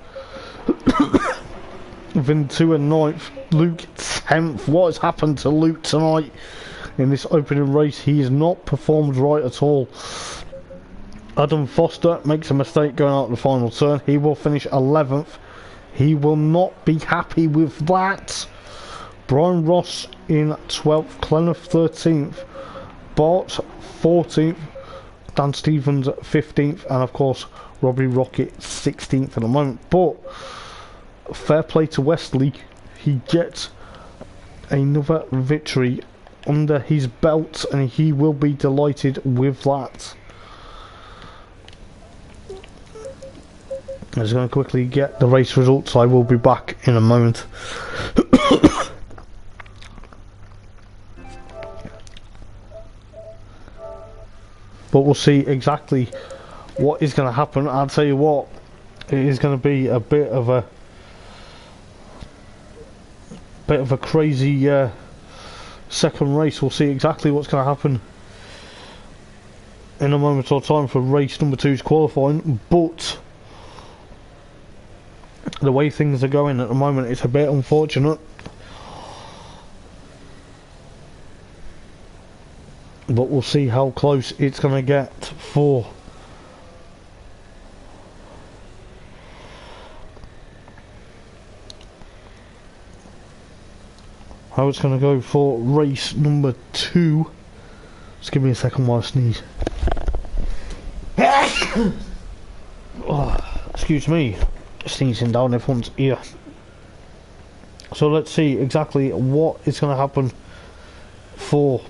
Speaker 1: Vintu in 9th, Luke 10th. What has happened to Luke tonight in this opening race? He has not performed right at all. Adam Foster makes a mistake going out the final turn. He will finish 11th. He will not be happy with that. Brian Ross in 12th, Clenough 13th, Bart 14th, Dan Stevens 15th, and of course Robbie Rocket 16th at the moment. But fair play to Wesley, he gets another victory under his belt and he will be delighted with that. I'm just going to quickly get the race results. I will be back in a moment. But we'll see exactly what is going to happen. I'll tell you what, it is going to be a bit of a crazy second race. We'll see exactly what's going to happen in a moment or time for race number 2's qualifying, but the way things are going at the moment, it's a bit unfortunate. But we'll see how close it's going to get for how it's going to go for race number 2. Just give me a second while I sneeze. Oh, excuse me, sneezing down everyone's ear. So let's see exactly what is going to happen for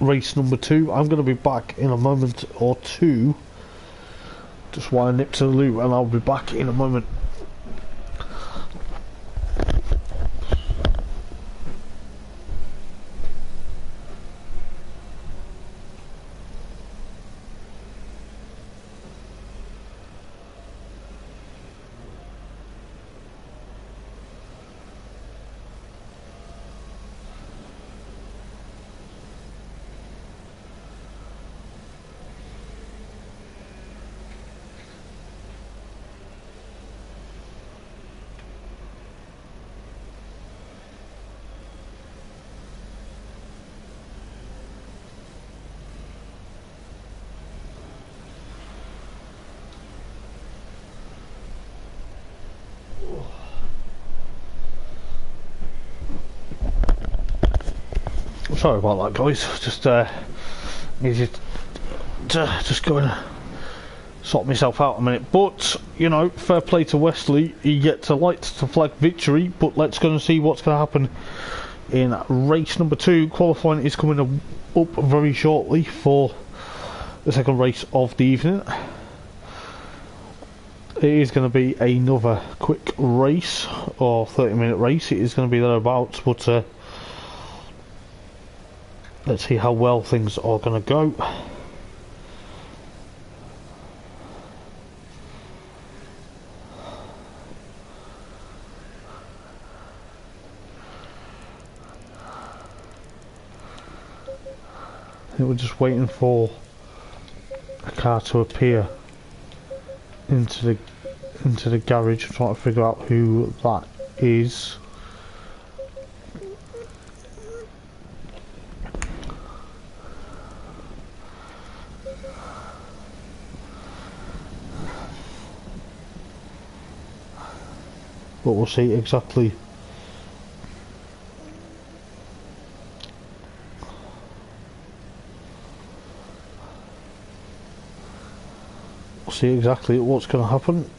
Speaker 1: race number 2. I'm going to be back in a moment or two. Just while I nip to the loo, and I'll be back in a moment. Sorry about that, guys. Just needed to just go and sort myself out a minute. But you know, fair play to Wesley. He gets a light to flag victory. But let's go and see what's going to happen in race number 2. Qualifying is coming up very shortly for the second race of the evening. It is going to be another quick race, or 30-minute race. It is going to be thereabouts, but let's see how well things are going to go. I think we're just waiting for a car to appear into the garage. I'm trying to figure out who that is. But we'll see exactly. We'll see exactly what's going to happen.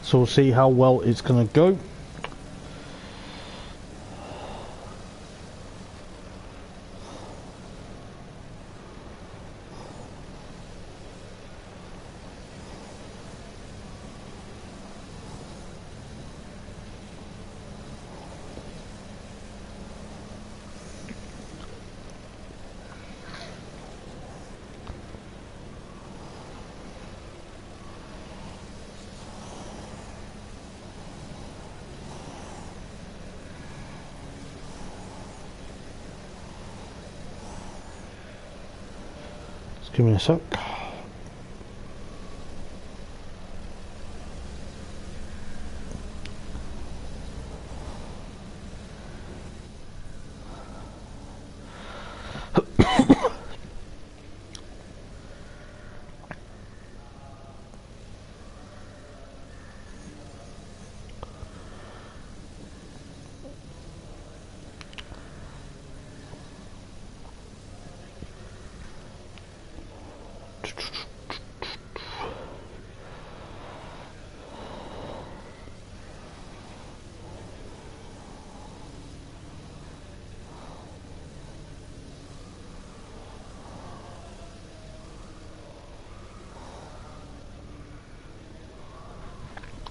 Speaker 1: So we'll see how well it's going to go. Give me a sec.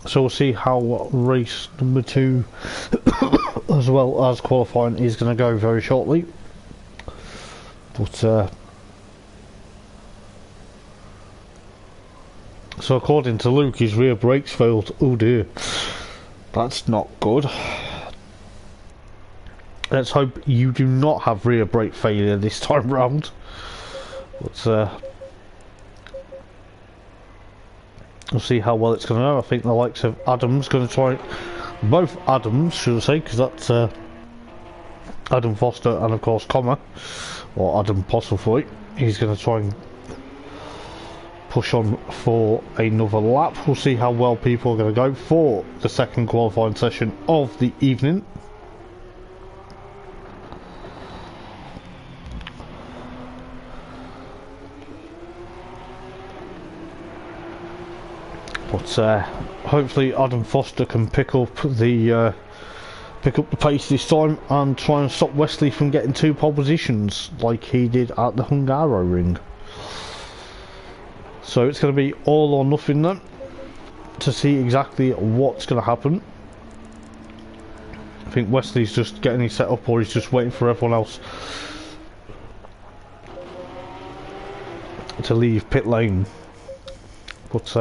Speaker 1: So we'll see how race number 2 as well as qualifying is going to go very shortly. But So according to Luke, his rear brakes failed. Oh dear, that's not good. Let's hope you do not have rear brake failure this time round. But we'll see how well it's going to go. I think the likes of Adam's going to try, both Adams should I say, because that's Adam Foster and of course Comma, or Adam Postlethwaite. He's going to try and push on for another lap. We'll see how well people are going to go for the second qualifying session of the evening. But hopefully Adam Foster can pick up the pace this time and try and stop Wesley from getting 2 pole positions like he did at the Nurburgring. So it's going to be all or nothing then to see exactly what's going to happen. I think Wesley's just getting his set up, or he's just waiting for everyone else to leave pit lane. But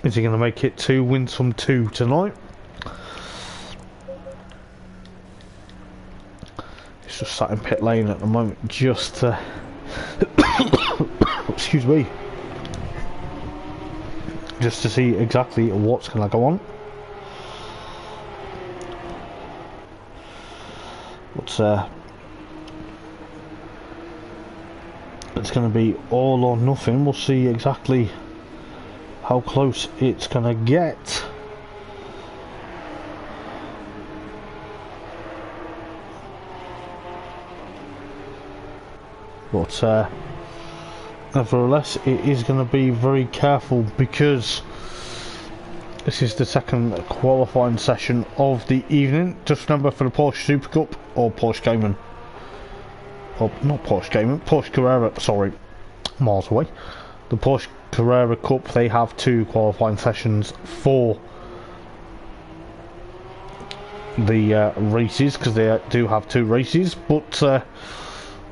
Speaker 1: is he going to make it 2 wins from 2 tonight? He's just sat in pit lane at the moment, just excuse me, just to see exactly what's going to go on. But it's going to be all or nothing. We'll see exactly how close it's going to get. But nevertheless, it is going to be very careful because this is the second qualifying session of the evening. Just remember, for the Porsche Super Cup, or Porsche Cayman, or not Porsche Cayman, Porsche Carrera, sorry, miles away. The Porsche Carrera Cup, they have 2 qualifying sessions for the races, because they do have 2 races. But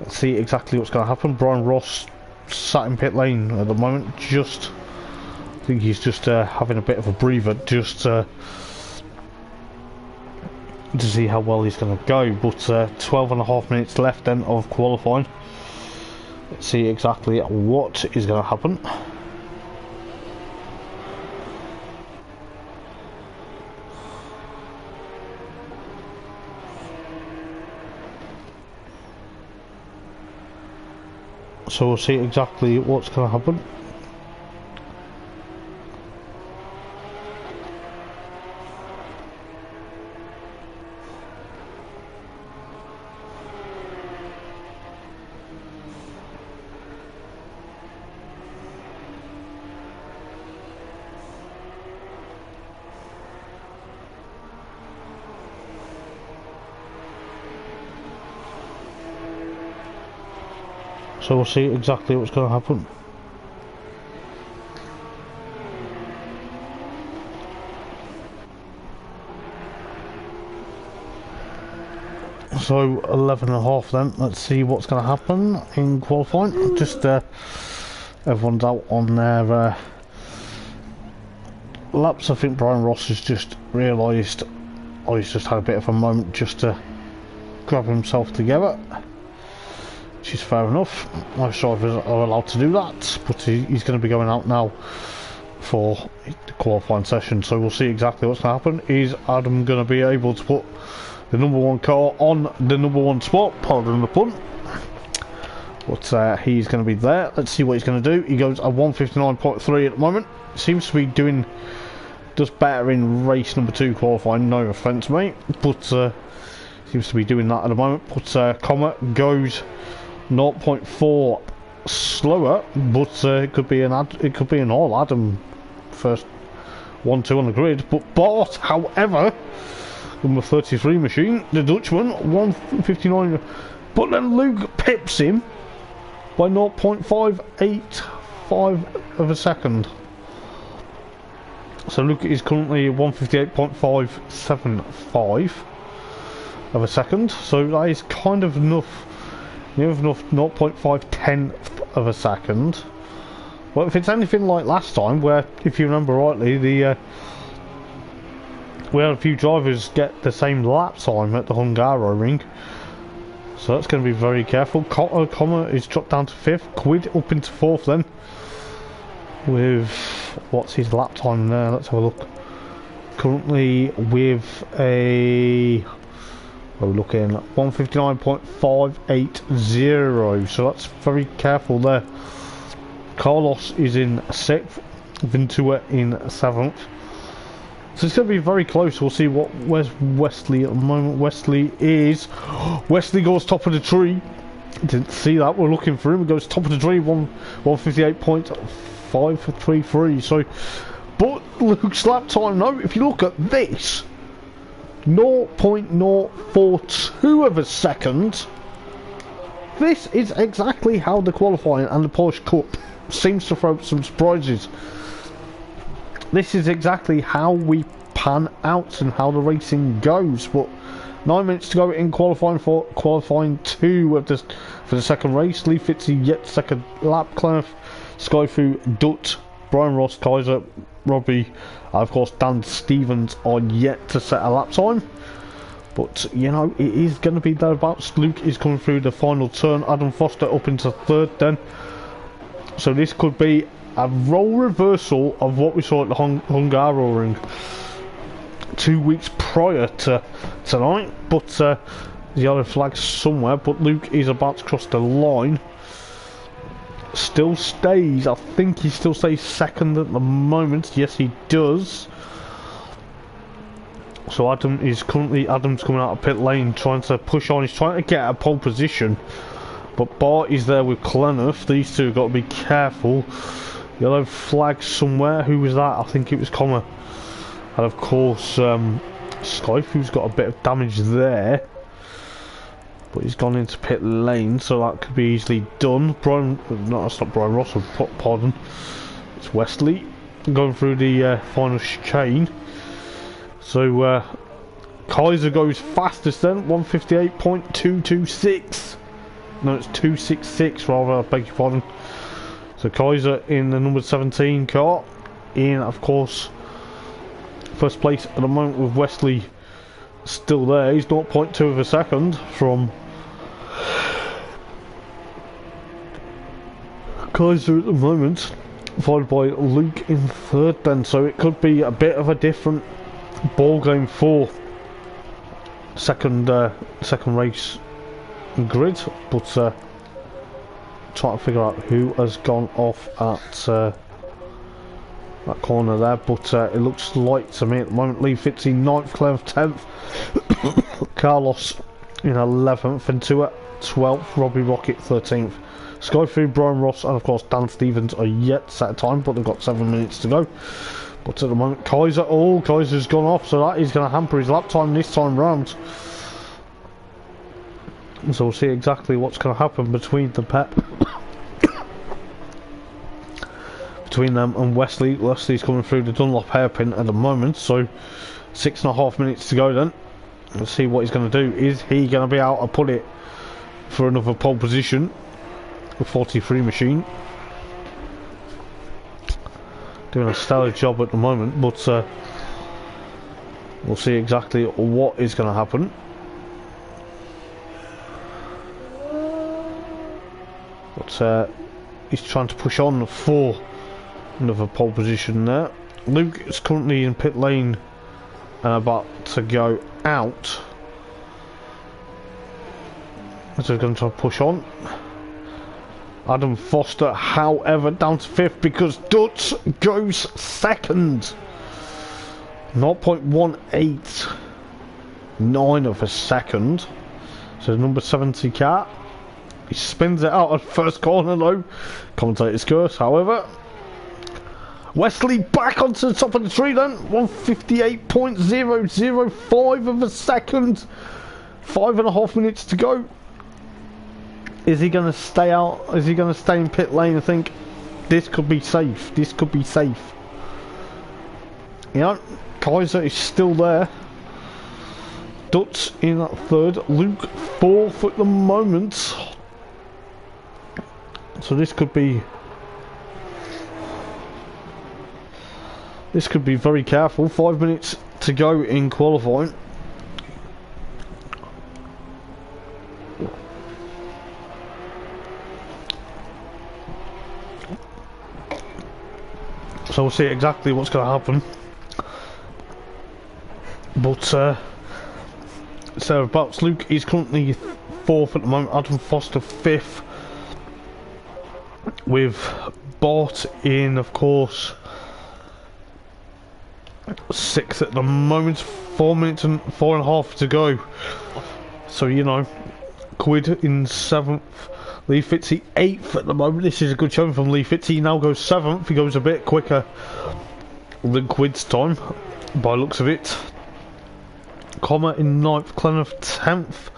Speaker 1: let's see exactly what's going to happen. Brian Ross sat in pit lane at the moment, I think he's just having a bit of a breather, just to see how well he's going to go. But 12.5 minutes left then of qualifying. Let's see exactly what is going to happen. So we'll see exactly what's going to happen. So we'll see exactly what's going to happen. So 11.5 then. Let's see what's going to happen in qualifying. Just everyone's out on their laps. I think Brian Ross has just realised, oh, he's just had a bit of a moment just to grab himself together. Which is fair enough. Most drivers are allowed to do that, but he's going to be going out now for the qualifying session. So we'll see exactly what's going to happen. Is Adam going to be able to put the number 1 car on the number 1 spot? Pardon the pun. But he's going to be there. Let's see what he's going to do. He goes at 1:59.3 at the moment. Seems to be doing just better in race number 2 qualifying. No offence, mate, but seems to be doing that at the moment. But Comet goes 0.4 slower, but it could be an all Adam first 1-2 on the grid. But Bart, however, number 33 machine, the Dutchman, 1:59, but then Luke pips him by 0.585 of a second. So Luke is currently 1:58.575 of a second. So that is kind of enough. You have enough 0.5 tenth of a second Well, if it's anything like last time, where, if you remember rightly, we had a few drivers get the same lap time at the Hungaroring. So that's going to be very careful. Connor is dropped down to 5th. Quid up into 4th then. With, what's his lap time there? Let's have a look. Currently with a... we're looking at 159.580. So that's very careful there. Carlos is in 6th. Ventura in 7th. So it's going to be very close. We'll see where's Wesley at the moment. Wesley goes top of the tree. Didn't see that. We're looking for him. He goes top of the tree. 158.533. So, but Luke's lap time. No, if you look at this, 0.042 of a second. This is exactly how the qualifying and the Porsche Cup seems to throw some surprises. This is exactly how we pan out and how the racing goes. But 9 minutes to go in qualifying 2 of this for the second race. Lee Fitzy yet second lap. Clef, Skyfu, Dutt, Brian Ross, Kaiser, Robbie, and of course Dan Stevens are yet to set a lap time. But you know, it is going to be thereabouts. Luke is coming through the final turn. Adam Foster up into 3rd then. So this could be a role reversal of what we saw at the Hungaroring 2 weeks prior to tonight. But the yellow flag's somewhere. But Luke is about to cross the line. Still stays, I think he still stays 2nd at the moment. Yes, he does. So Adam's coming out of pit lane trying to push on. He's trying to get a pole position. But Bart is there with Clenough. These two have got to be careful. Yellow flag somewhere. Who was that? I think it was Connor. And of course, Skype, who's got a bit of damage there. But he's gone into pit lane, so that could be easily done. That's not Brian Ross, pardon. It's Wesley going through the final chicane. So Kaiser goes fastest then, 158.226. No, it's 266 rather, I beg your pardon. So Kaiser in the number 17 car. In, of course, first place at the moment with Wesley still there. He's 0.2 of a second from Kaiser at the moment, followed by Luke in 3rd then. So it could be a bit of a different ball game for second race grid, but trying to figure out who has gone off at that corner there. But it looks like to me at the moment Lee Fitzy 9th, Clem 10th, Carlos in 11th, Ventura 12th, Robbie Rocket 13th. Skyfu, Brian Ross and of course Dan Stevens are yet to set a time, but they've got 7 minutes to go. But at the moment Kaiser's gone off, so that is going to hamper his lap time this time round. So we'll see exactly what's going to happen between the between them and Wesley. Wesley's coming through the Dunlop hairpin at the moment, so 6.5 minutes to go then. Let's see what he's going to do. Is he going to be able to put it for another pole position? The 43 machine doing a stellar job at the moment, but we'll see exactly what is going to happen. But he's trying to push on for another pole position there. Luke is currently in pit lane and about to go out. So he's going to try to push on. Adam Foster, however, down to 5th because Dutz goes 2nd. 0.189 of a second. So number 70 car. He spins it out at first corner though. Commentator's curse, however. Wesley back onto the top of the tree then. 158.005 of a second. 5.5 minutes to go. Is he going to stay out? Is he going to stay in pit lane and think this could be safe? This could be safe. You know, Kaiser is still there. Dutz in that 3rd. Luke 4th at the moment. So this could be This could be very careful. 5 minutes to go in qualifying. So we'll see exactly what's going to happen. But so about Luke is currently 4th at the moment. Adam Foster 5th, with Bart in, of course, 6th at the moment. 4 minutes and 4.5 to go. So you know, Quid in 7th. Lee Fitzy 8th at the moment. This is a good showing from Lee Fitzy. He now goes 7th. He goes a bit quicker than Quid's time, by looks of it. Comma in 9th. Clenneth 10th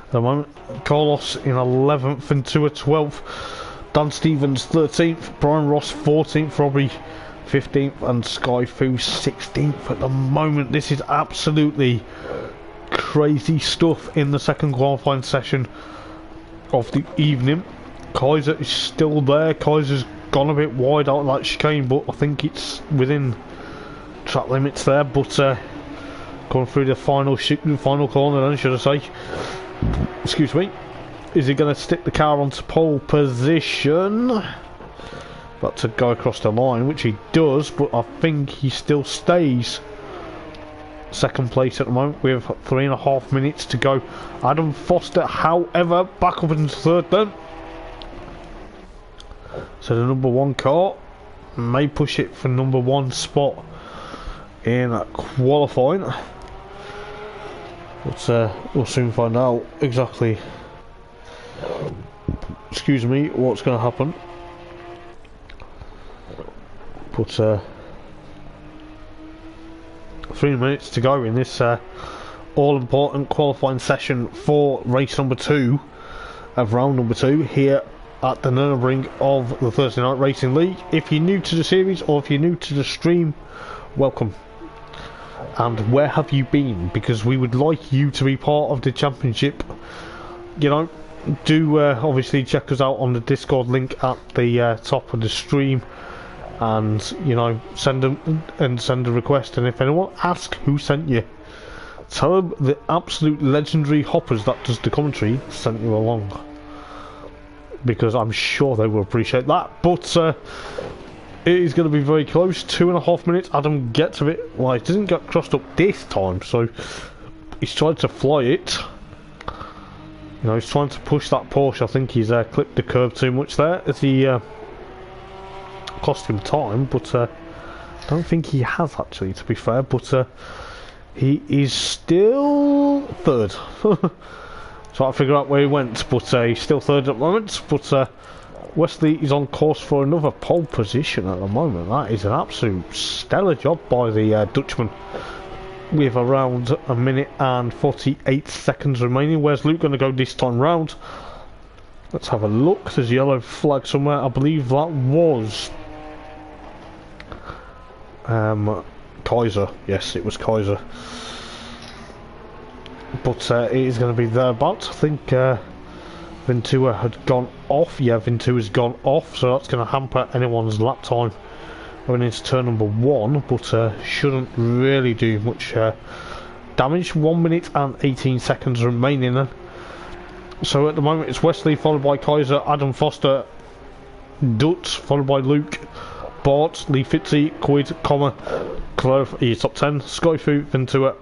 Speaker 1: at the moment. Carlos in 11th. and Ventura 12th. Dan Stevens 13th. Brian Ross 14th. Robbie 15th. And Sky Fu 16th at the moment. This is absolutely crazy stuff in the second qualifying session of the evening. Kaiser is still there. Kaiser's gone a bit wide out of that chicane, but I think it's within track limits there. But going through the final corner then, should I say. Excuse me. Is he going to stick the car onto pole position? But to go across the line, which he does, but I think he still stays second place at the moment with 3.5 minutes to go. Adam Foster, however, back up into 3rd then. So the number 1 car may push it for number 1 spot in qualifying. But we'll soon find out exactly, excuse me, what's going to happen. But 3 minutes to go in this all-important qualifying session for race number 2 of round number 2 here at the Nurburgring of the Thursday Night Racing League. If you're new to the series or if you're new to the stream, welcome. And where have you been? Because we would like you to be part of the championship. You know, do obviously check us out on the Discord link at the top of the stream. And you know, send a request, and if anyone asks who sent you, tell them the absolute legendary Hoppers that does the commentary sent you along, because I'm sure they will appreciate that. But it is going to be very close. 2.5 minutes. Adam gets a bit, well, he doesn't get crossed up this time, so he's tried to fly it. You know, he's trying to push that Porsche. I think he's clipped the curb too much there as he cost him time, but I don't think he has actually, to be fair. But he is still 3rd. Trying to figure out where he went, but he's still 3rd at the moment. But Wesley is on course for another pole position at the moment. That is an absolute stellar job by the Dutchman, with around 1 minute and 48 seconds remaining. Where's Luke going to go this time round? Let's have a look. There's a yellow flag somewhere. I believe that was Kaiser. Yes, it was Kaiser. But it is going to be thereabouts. I think Ventura had gone off. Yeah, Ventura's gone off, so that's going to hamper anyone's lap time going into turn number 1, but shouldn't really do much damage. 1 minute and 18 seconds remaining then. So at the moment it's Wesley, followed by Kaiser, Adam Foster, Dutz, followed by Luke, Bart, Lee Fitzy, Quid, Comma, Clove, he's top 10, Skyfu, Ventura,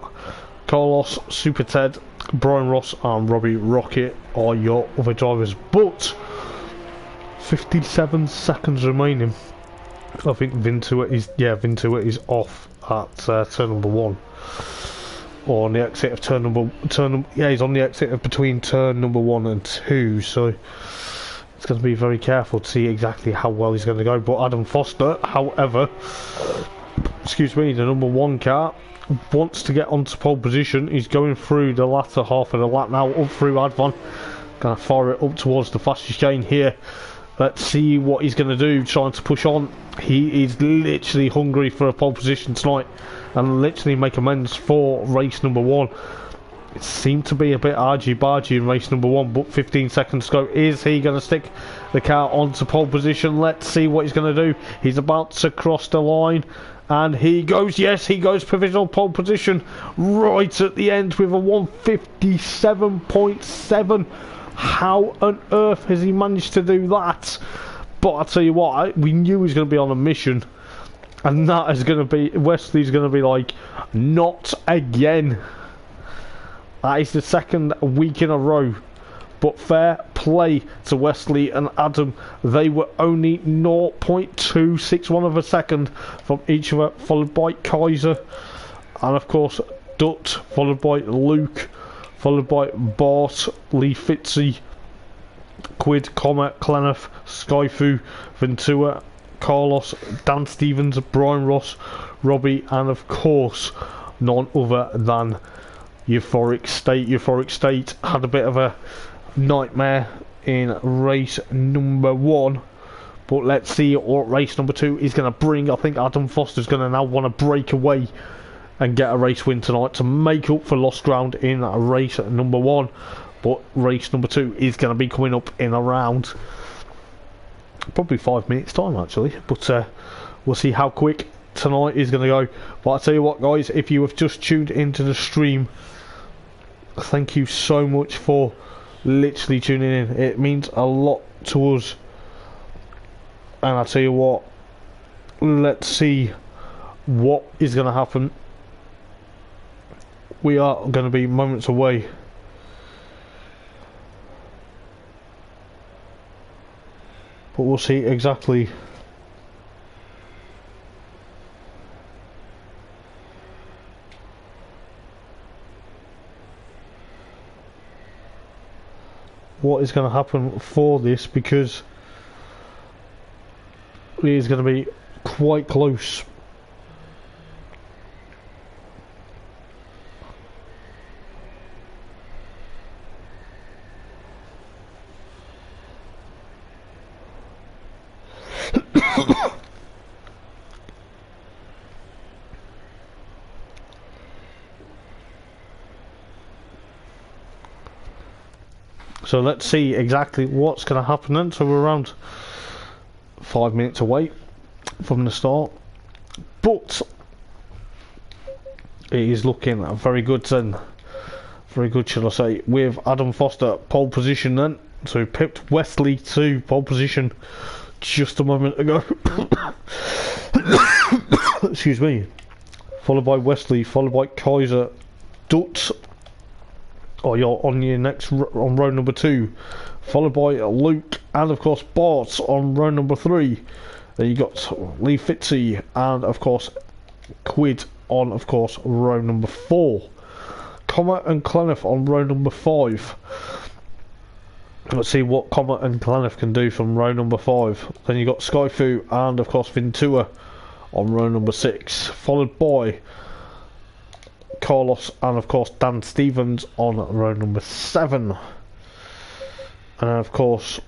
Speaker 1: Carlos, Super Ted, Brian Ross and Robbie Rocket are your other drivers. But 57 seconds remaining. I think Ventura is off at turn number 1. Or on the exit of he's on the exit of between turn number 1 and 2, so it's going to be very careful to see exactly how well he's going to go. But Adam Foster, however, excuse me, the number 1 car wants to get onto pole position. He's going through the latter half of the lap now, up through Advan, going to fire it up towards the fastest chain here. Let's see what he's going to do, trying to push on. He is literally hungry for a pole position tonight and literally make amends for race number 1. It seemed to be a bit argy-bargy in race number 1, but 15 seconds to go. Is he going to stick the car onto pole position? Let's see what he's going to do. He's about to cross the line, And he goes, yes, he goes provisional pole position right at the end with a 157.7. How on earth has he managed to do that? But I'll tell you what, we knew he was going to be on a mission. And that is going to be, Wesley's going to be like, not again. That is the second week in a row. But fair play to Wesley and Adam. They were only 0.261 of a second from each other, followed by Kaiser. And of course, Dutt, followed by Luke, followed by Bart, Lee Fitzy, Quid, Comet, Clenough, Skyfu, Ventura, Carlos, Dan Stevens, Brian Ross, Robbie, and of course, none other than Euphoric State. Euphoric State had a bit of a nightmare in race number 1, but let's see what race number 2 is going to bring. I think Adam Foster's going to now want to break away and get a race win tonight to make up for lost ground in race number 1, but race number 2 is going to be coming up in around probably 5 minutes time actually, but we'll see how quick tonight is going to go. But I'll tell you what guys, if you have just tuned into the stream, thank you so much for literally tuning in. It means a lot to us. And I'll tell you what, let's see what is going to happen. We are going to be moments away. But we'll see exactly what is going to happen for this, because it is going to be quite close. So let's see exactly what's going to happen then. So we're around 5 minutes away from the start, but it is looking very good then. Very good, shall I say, with Adam Foster pole position then. So he pipped Wesley to pole position just a moment ago. Excuse me. Followed by Wesley, followed by Kaiser, Dutt. Oh, you're on your next on row number 2, followed by Luke, and of course Bart on row number 3. Then you got Lee Fitzy, and of course Quid on of course row number 4. Comet and Clenough on row number 5. Let's see what Comet and Clenough can do from row number 5. Then you got Skyfu and of course Ventura on row number 6, followed by Carlos and of course Dan Stevens on row number 7. And of course,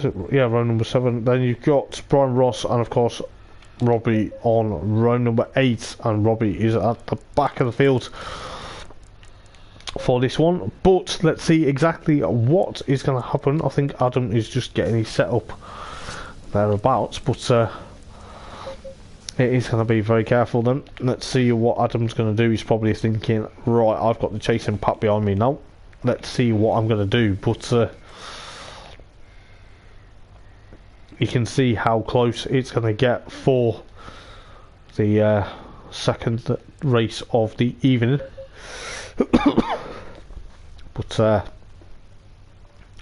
Speaker 1: row number 7. Then you've got Brian Ross and of course Robbie on row number 8, and Robbie is at the back of the field for this one. But let's see exactly what is going to happen. I think Adam is just getting his setup thereabouts, but it is going to be very careful then. Let's see what Adam's going to do. He's probably thinking, right, I've got the chasing pack behind me now. Let's see what I'm going to do. But you can see how close it's going to get for the second race of the evening. But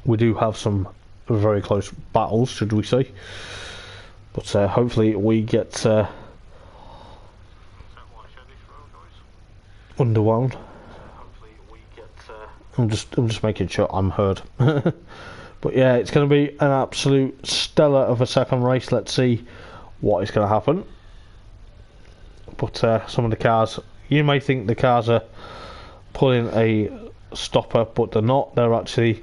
Speaker 1: we do have some very close battles, should we say. But hopefully we get underwhelmed. I'm just making sure I'm heard. But yeah, it's going to be an absolute stellar of a second race. Let's see what is going to happen. But some of the cars, you may think the cars are pulling a stopper, but they're not. They're actually,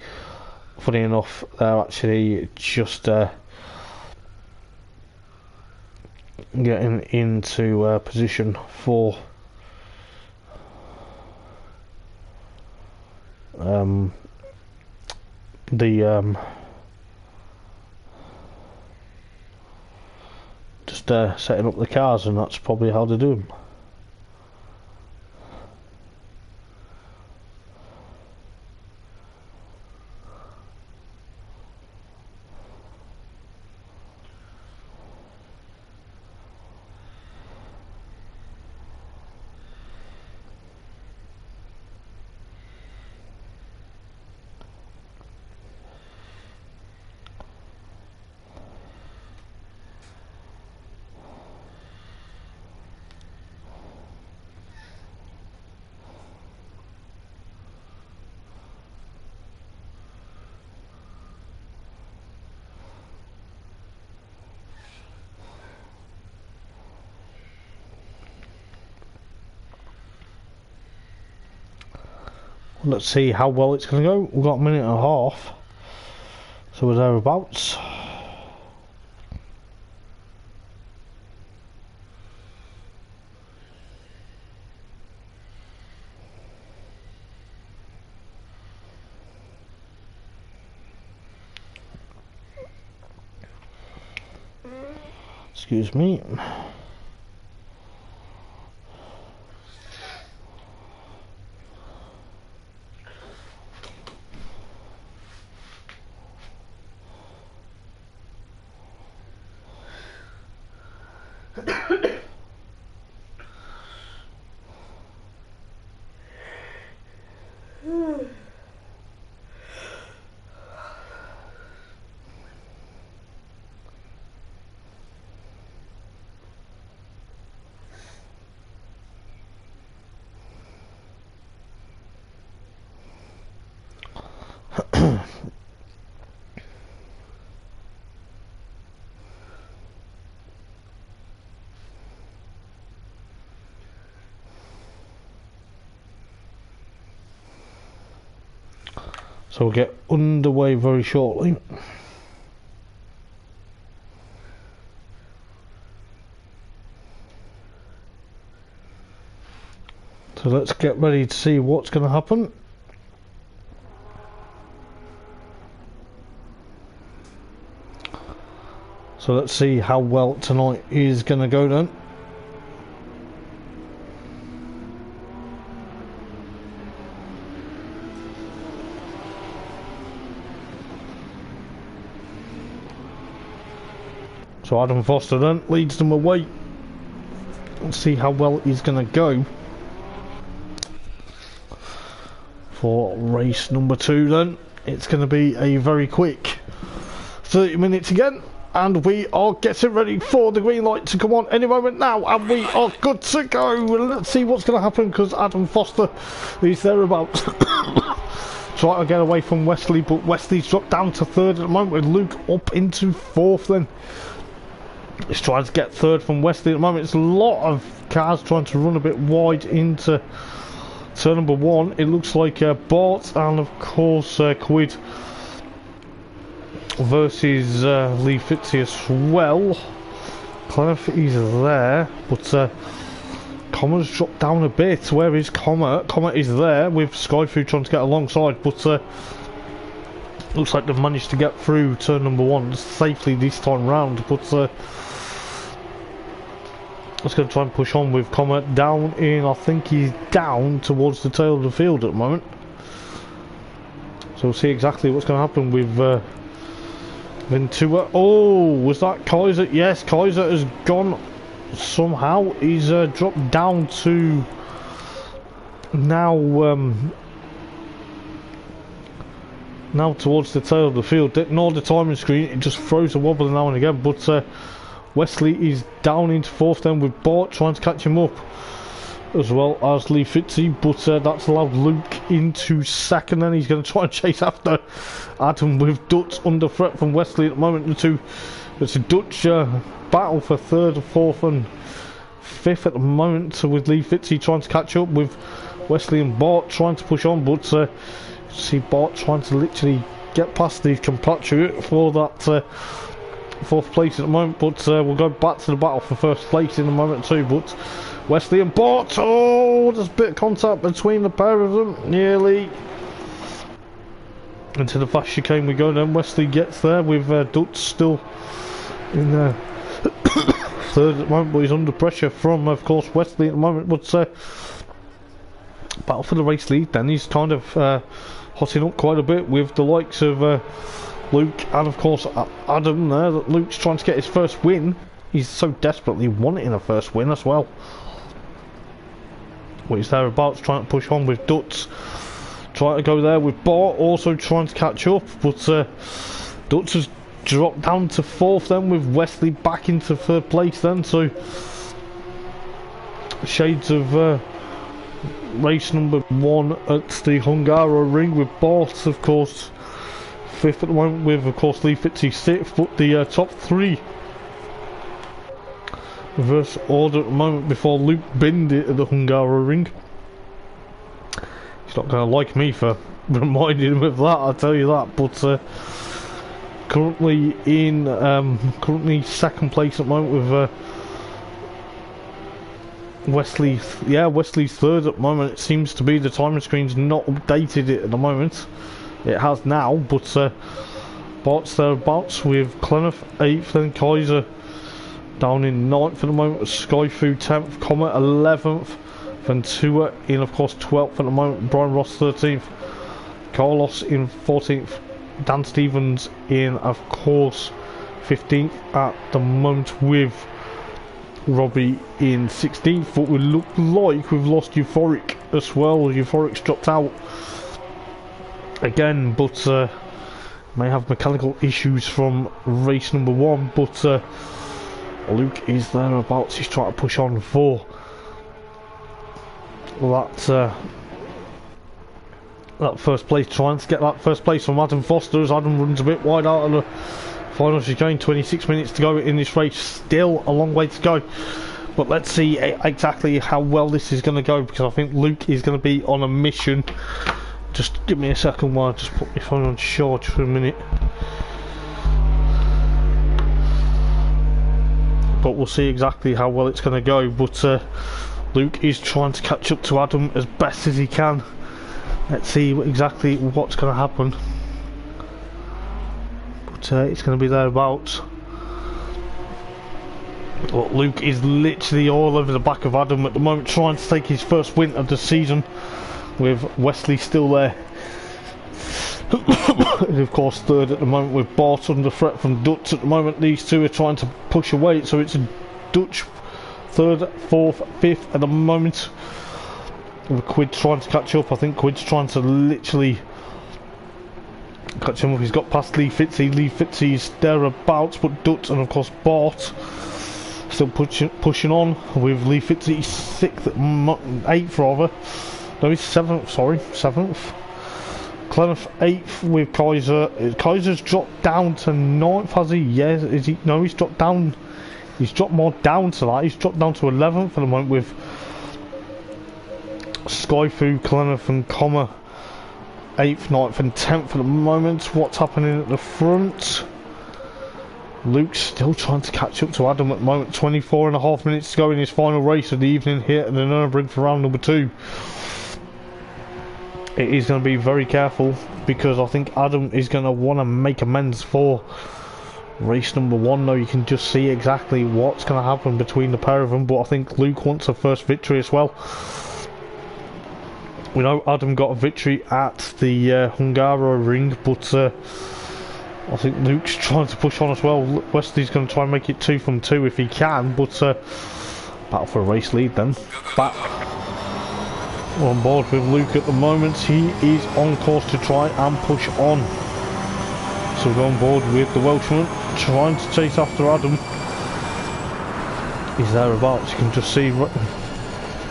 Speaker 1: funny enough, they're actually just getting into position for just just setting up the cars, and that's probably how they do them. Let's see how well it's going to go. We've got a minute and a half, so we're thereabouts. Excuse me. So we'll get underway very shortly. So let's get ready to see what's going to happen. So let's see how well tonight is going to go then. So Adam Foster then leads them away. Let's see how well he's going to go for race number 2 then. It's going to be a very quick 30 minutes again, and we are getting ready for the green light to come on any moment now, and we are good to go. Let's see what's going to happen, because Adam Foster is thereabouts. Trying to get away from Wesley, but Wesley's dropped down to 3rd at the moment, with Luke up into 4th then. He's trying to get 3rd from Wesley at the moment. It's a lot of cars trying to run a bit wide into turn number 1. It looks like Bart and of course Quid versus Lee Fitzy as well. Clef is there, but Comma's dropped down a bit. Where is Comet? Comet is there with Skyfu trying to get alongside, but looks like they've managed to get through turn number 1 safely this time round, but let's go try and push on with Comet down in, I think he's down towards the tail of the field at the moment. So we'll see exactly what's going to happen with Ventura. Oh, was that Kaiser? Yes, Kaiser has gone somehow. He's dropped down to now now towards the tail of the field. Ignore the timing screen, it just throws a wobble now and again, but Wesley is down into 4th then, with Bart trying to catch him up, as well as Lee Fitzy, but that's allowed Luke into 2nd, and he's going to try and chase after Adam with Dutch under threat from Wesley at the moment. It's a Dutch battle for 3rd, 4th and 5th at the moment, so with Lee Fitzy trying to catch up with Wesley and Bart trying to push on, but see Bart trying to literally get past the compatriot for that 4th place at the moment, but we'll go back to the battle for 1st place in a moment too. But Wesley and Bart, oh, there's a bit of contact between the pair of them, nearly into the fast chicane we go then. Wesley gets there with Dutch still in there. third at the moment, but he's under pressure from, of course, Wesley at the moment. But battle for the race lead, then he's kind of hotting up quite a bit with the likes of Luke and, of course, Adam there. That Luke's trying to get his first win. He's so desperately wanting a first win as well. Well, he's thereabouts, trying to push on with Dutz. Trying to go there with Bart, also trying to catch up, but Dutz has dropped down to fourth then, with Wesley back into third place then, so shades of race number 1 at the Hungaroring, with Bart, of course, fifth at the moment, with, of course, Lee Fitzy sixth, but the top 3 reverse order at the moment before Luke binned it at the Hungaroring. He's not going to like me for reminding him of that, I'll tell you that. But currently currently second place at the moment with Wesley. Yeah, Wesley's third at the moment. It seems to be the timing screen's not updated it at the moment. It has now, but Bart's thereabouts with Clenough 8th, then Kaiser down in 9th at the moment, Skyfu 10th, Comet 11th. Ventura in, of course, 12th at the moment, Brian Ross 13th, Carlos in 14th, Dan Stevens in, of course, 15th at the moment, with Robbie in 16th. But we look like we've lost Euphoric as well. Euphoric's dropped out again, but may have mechanical issues from race number 1. But Luke is thereabouts. He's trying to push on for that first place, trying to get that first place from Adam Foster, as Adam runs a bit wide out of the final. She's going 26 minutes to go in this race, still a long way to go, but let's see exactly how well this is going to go, because I think Luke is going to be on a mission. Just give me a second while I just put my phone on charge for a minute. But we'll see exactly how well it's going to go. But Luke is trying to catch up to Adam as best as he can. Let's see exactly what's going to happen. But it's going to be thereabouts. But Luke is literally all over the back of Adam at the moment, trying to take his first win of the season, with Wesley still there. And of course third at the moment, with Bart under threat from Dutch at the moment. These two are trying to push away, so it's a Dutch third, fourth, fifth at the moment, with Quid trying to catch up. I think Quid's trying to literally catch him up. He's got past Lee Fitzy. Lee Fitzy's thereabouts, but Dutch and of course Bart still pushing on, with Lee Fitzy 6th, 8th rather. No, he's 7th, sorry, 7th. Clenough 8th with Kaiser. Kaiser's dropped down to 9th, has he? Yes, is he? No, he's dropped down. He's dropped more down to that. He's dropped down to 11th at the moment, with Skyfu, Clenough and Comma 8th, 9th and 10th at the moment. What's happening at the front? Luke's still trying to catch up to Adam at the moment. 24.5 minutes to go in his final race of the evening here at the Nurburgring for round number 2. It is going to be very careful, because I think Adam is going to want to make amends for race number 1. Though you can just see exactly what's going to happen between the pair of them, but I think Luke wants a first victory as well. We know Adam got a victory at the Hungaroring, but I think Luke's trying to push on as well. Wesley's going to try and make it 2 from 2 if he can, but battle for a race lead then. Back on board with Luke at the moment. He is on course to try and push on. So we're on board with the Welshman, trying to chase after Adam. He's thereabouts. You can just see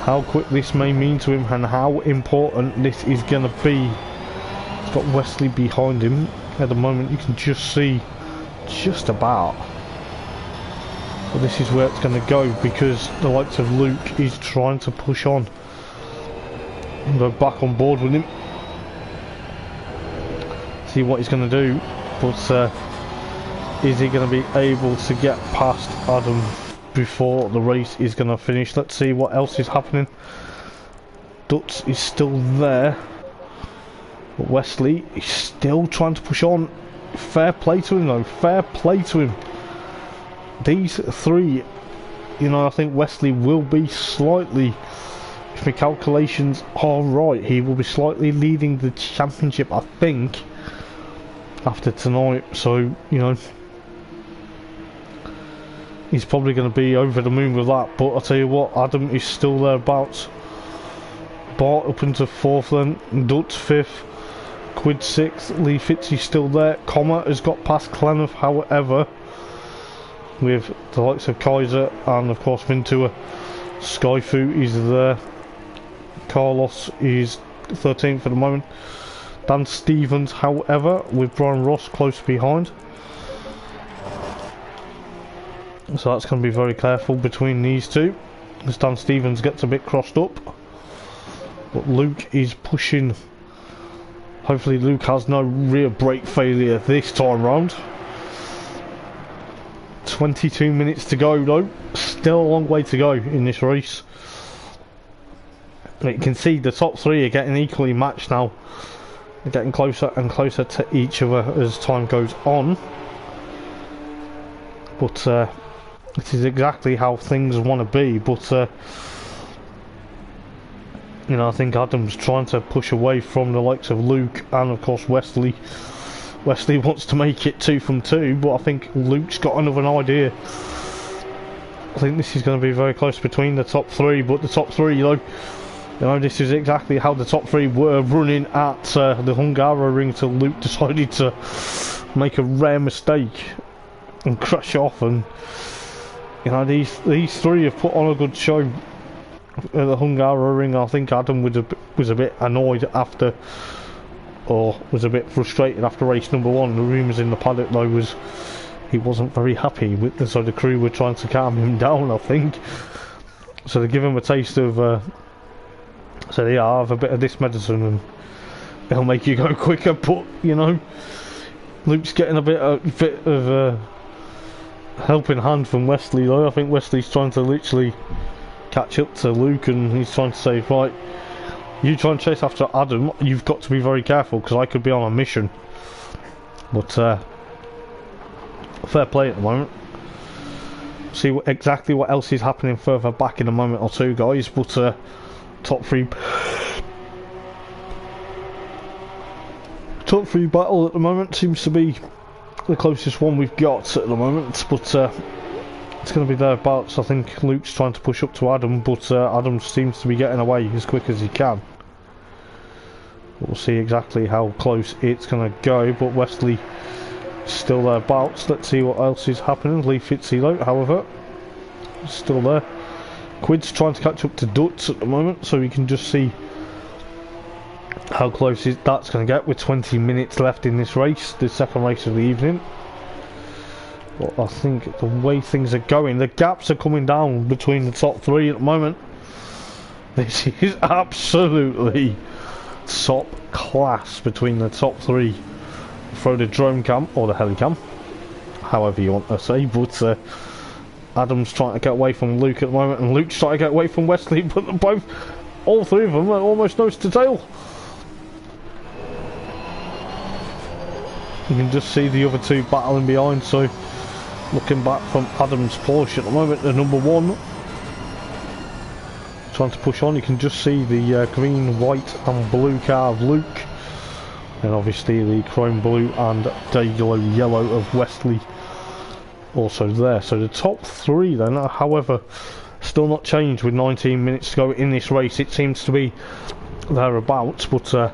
Speaker 1: how quick this may mean to him and how important this is going to be. He's got Wesley behind him at the moment. You can just see just about. But this is where it's going to go, because the likes of Luke is trying to push on. Go back on board with him, see what he's going to do, but is he going to be able to get past Adam before the race is going to finish? Let's see what else is happening. Dutz is still there, but Wesley is still trying to push on. Fair play to him though, fair play to him. These three you know, I think Wesley will be slightly, if my calculations are right, he will be slightly leading the championship, I think, after tonight. So, you know, he's probably going to be over the moon with that. But I'll tell you what, Adam is still thereabouts. Bart up into 4th then, Dutz 5th, Quid 6th, Lee Fitzy's still there. Comet has got past Clenough, however, with the likes of Kaiser and of course Ventura. Skyfu is there. Carlos is 13th at the moment. Dan Stevens, however, with Brian Ross close behind. So that's going to be very careful between these two, as Dan Stevens gets a bit crossed up. But Luke is pushing. Hopefully Luke has no rear brake failure this time round. 22 minutes to go though. Still a long way to go in this race. You can see the top 3 are getting equally matched now. They're getting closer and closer to each other as time goes on. But it is exactly how things want to be. But you know, I think Adam's trying to push away from the likes of Luke and of course Wesley. Wesley wants to make it 2 from 2, but I think Luke's got another idea. I think this is going to be very close between the top 3, but the top 3, you know, this is exactly how the top 3 were running at the Hungaroring until Luke decided to make a rare mistake and crash off. And you know, these 3 have put on a good show at the Hungaroring. I think Adam was a bit annoyed after, or was a bit frustrated after race number 1. The rumours in the paddock though was he wasn't very happy with the, so the crew were trying to calm him down, I think. So they give him a taste of so yeah, have a bit of this medicine and it'll make you go quicker. But you know, Luke's getting a bit of helping hand from Wesley though. I think Wesley's trying to literally catch up to Luke, and he's trying to say, right, you try and chase after Adam, you've got to be very careful because I could be on a mission. But fair play at the moment. See exactly what else is happening further back in a moment or two, guys. But top 3 battle at the moment seems to be the closest one we've got at the moment. But it's going to be thereabouts. I think Luke's trying to push up to Adam, but Adam seems to be getting away as quick as he can. We'll see exactly how close it's going to go, but Wesley still thereabouts. Let's see what else is happening. Lee Fitzy though, however, still there. Quid's trying to catch up to Dutz at the moment, so we can just see how close that's going to get with 20 minutes left in this race, the second race of the evening. But I think the way things are going, the gaps are coming down between the top 3 at the moment. This is absolutely top class between the top 3. Throw the drone cam or the helicam, however you want to say. But Adam's trying to get away from Luke at the moment, and Luke's trying to get away from Wesley. But all 3 of them are almost nose to tail. You can just see the other 2 battling behind. So looking back from Adam's Porsche at the moment, the number 1 trying to push on. You can just see the green, white and blue car of Luke, and obviously the chrome blue and Dayglow yellow of Wesley also there. So the top 3 then, however, still not changed with 19 minutes to go in this race. It seems to be thereabouts, but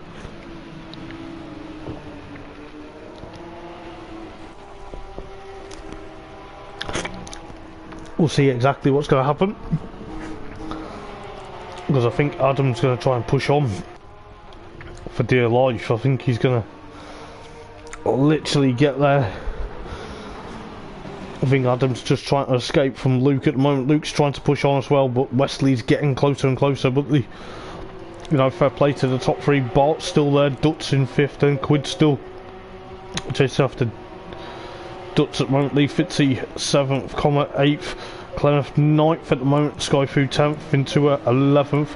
Speaker 1: we'll see exactly what's going to happen, because I think Adam's going to try and push on for dear life. I think he's going to literally get there. I think Adam's just trying to escape from Luke at the moment. Luke's trying to push on as well, but Wesley's getting closer and closer. But the, you know, fair play to the top 3. Bart's still there, Dutz in 5th, and Quid still chasing after Dutz at the moment. Lee Fitzy 7th, Comet 8th, Clenough 9th at the moment, Skyfu 10th, Ventura 11th,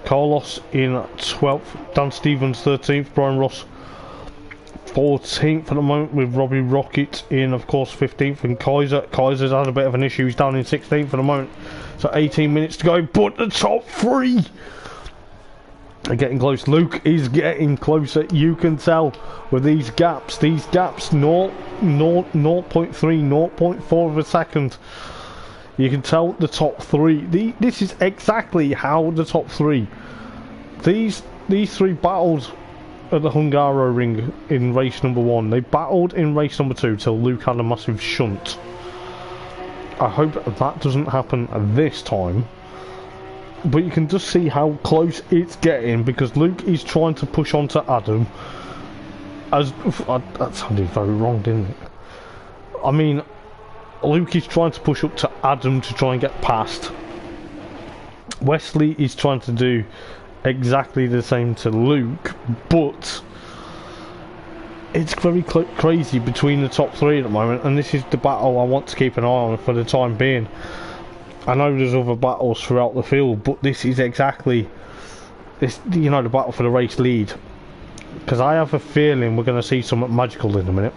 Speaker 1: Carlos in 12th, Dan Stevens 13th, Brian Ross 14th at the moment, with Robbie Rocket in, of course, 15th, and Kaiser's had a bit of an issue. He's down in 16th at the moment. So 18 minutes to go, but the top three are getting close. Luke is getting closer. You can tell with these gaps, 0.3, 0.4 of a second. You can tell the top three. This is exactly how the top three. These three battled at the Hungaroring in race number 1. They battled in race number 2 till Luke had a massive shunt. I hope that doesn't happen this time. But you can just see how close it's getting, because Luke is trying to push on to Adam. That sounded very wrong, didn't it? I mean, Luke is trying to push up to Adam to try and get past. Wesley is trying to do exactly the same to Luke, but it's very crazy between the top three at the moment, and this is the battle I want to keep an eye on for the time being. I know there's other battles throughout the field, but this is exactly this, you know, the battle for the race lead, because I have a feeling we're going to see something magical in a minute.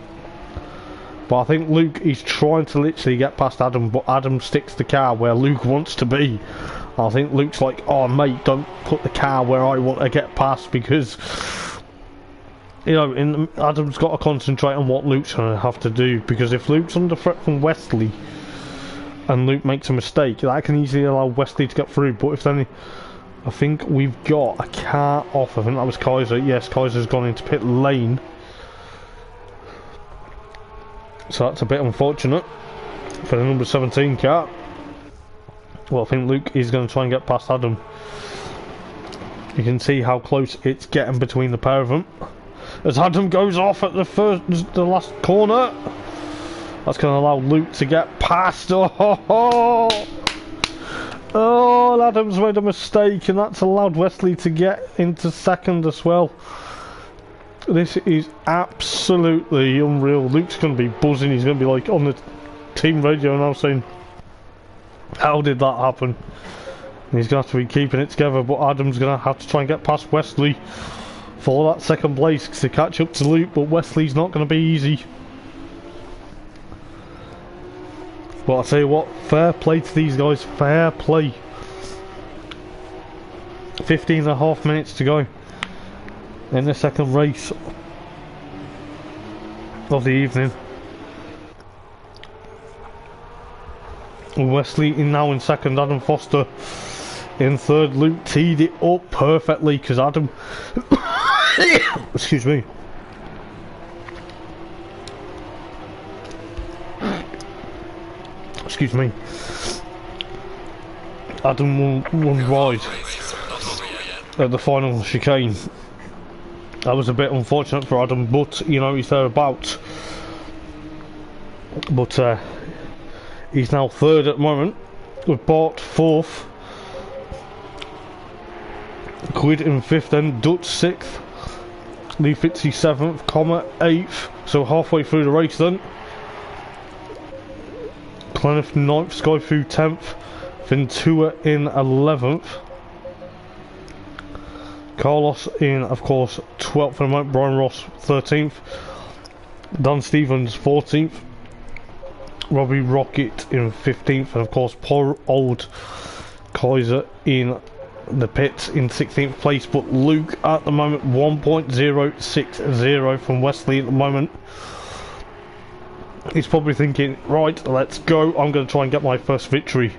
Speaker 1: But I think Luke is trying to literally get past Adam, but Adam sticks the car where Luke wants to be. I think Luke's like, oh mate, don't put the car where I want to get past, because, you know, Adam's got to concentrate on what Luke's going to have to do, because if Luke's under threat from Wesley and Luke makes a mistake, that can easily allow Wesley to get through. But if then, I think we've got a car off. I think that was Kaiser. Yes, Kaiser's gone into pit lane. So that's a bit unfortunate for the number 17 car. Well, I think Luke is going to try and get past Adam. You can see how close it's getting between the pair of them. As Adam goes off at the last corner. That's going to allow Luke to get past. Oh, Adam's made a mistake, and that's allowed Wesley to get into second as well. This is absolutely unreal. Luke's going to be buzzing. He's going to be like on the team radio now saying, how did that happen? And he's going to have to be keeping it together, but Adam's going to have to try and get past Wesley for that second place to catch up to Luke, but Wesley's not going to be easy. But I'll tell you what, fair play to these guys, fair play. 15.5 minutes to go in the second race of the evening. Wesley now in second, Adam Foster in third. Luke teed it up perfectly, because Adam excuse me, Adam won wide at the final chicane. That was a bit unfortunate for Adam, but you know, he's thereabouts. But he's now third at the moment, with Bart fourth, Quid in fifth, then Dutch sixth, Lee Fitzy seventh, Comma eighth. So halfway through the race then. Cleniff ninth, Skyfu 10th, Ventura in 11th, Carlos in, of course, 12th at the moment, Brian Ross 13th, Dan Stevens 14th, Robbie Rocket in 15th, and of course poor old Kaiser in the pits in 16th place. But Luke at the moment 1.060 from Wesley at the moment. He's probably thinking, right, let's go, I'm going to try and get my first victory.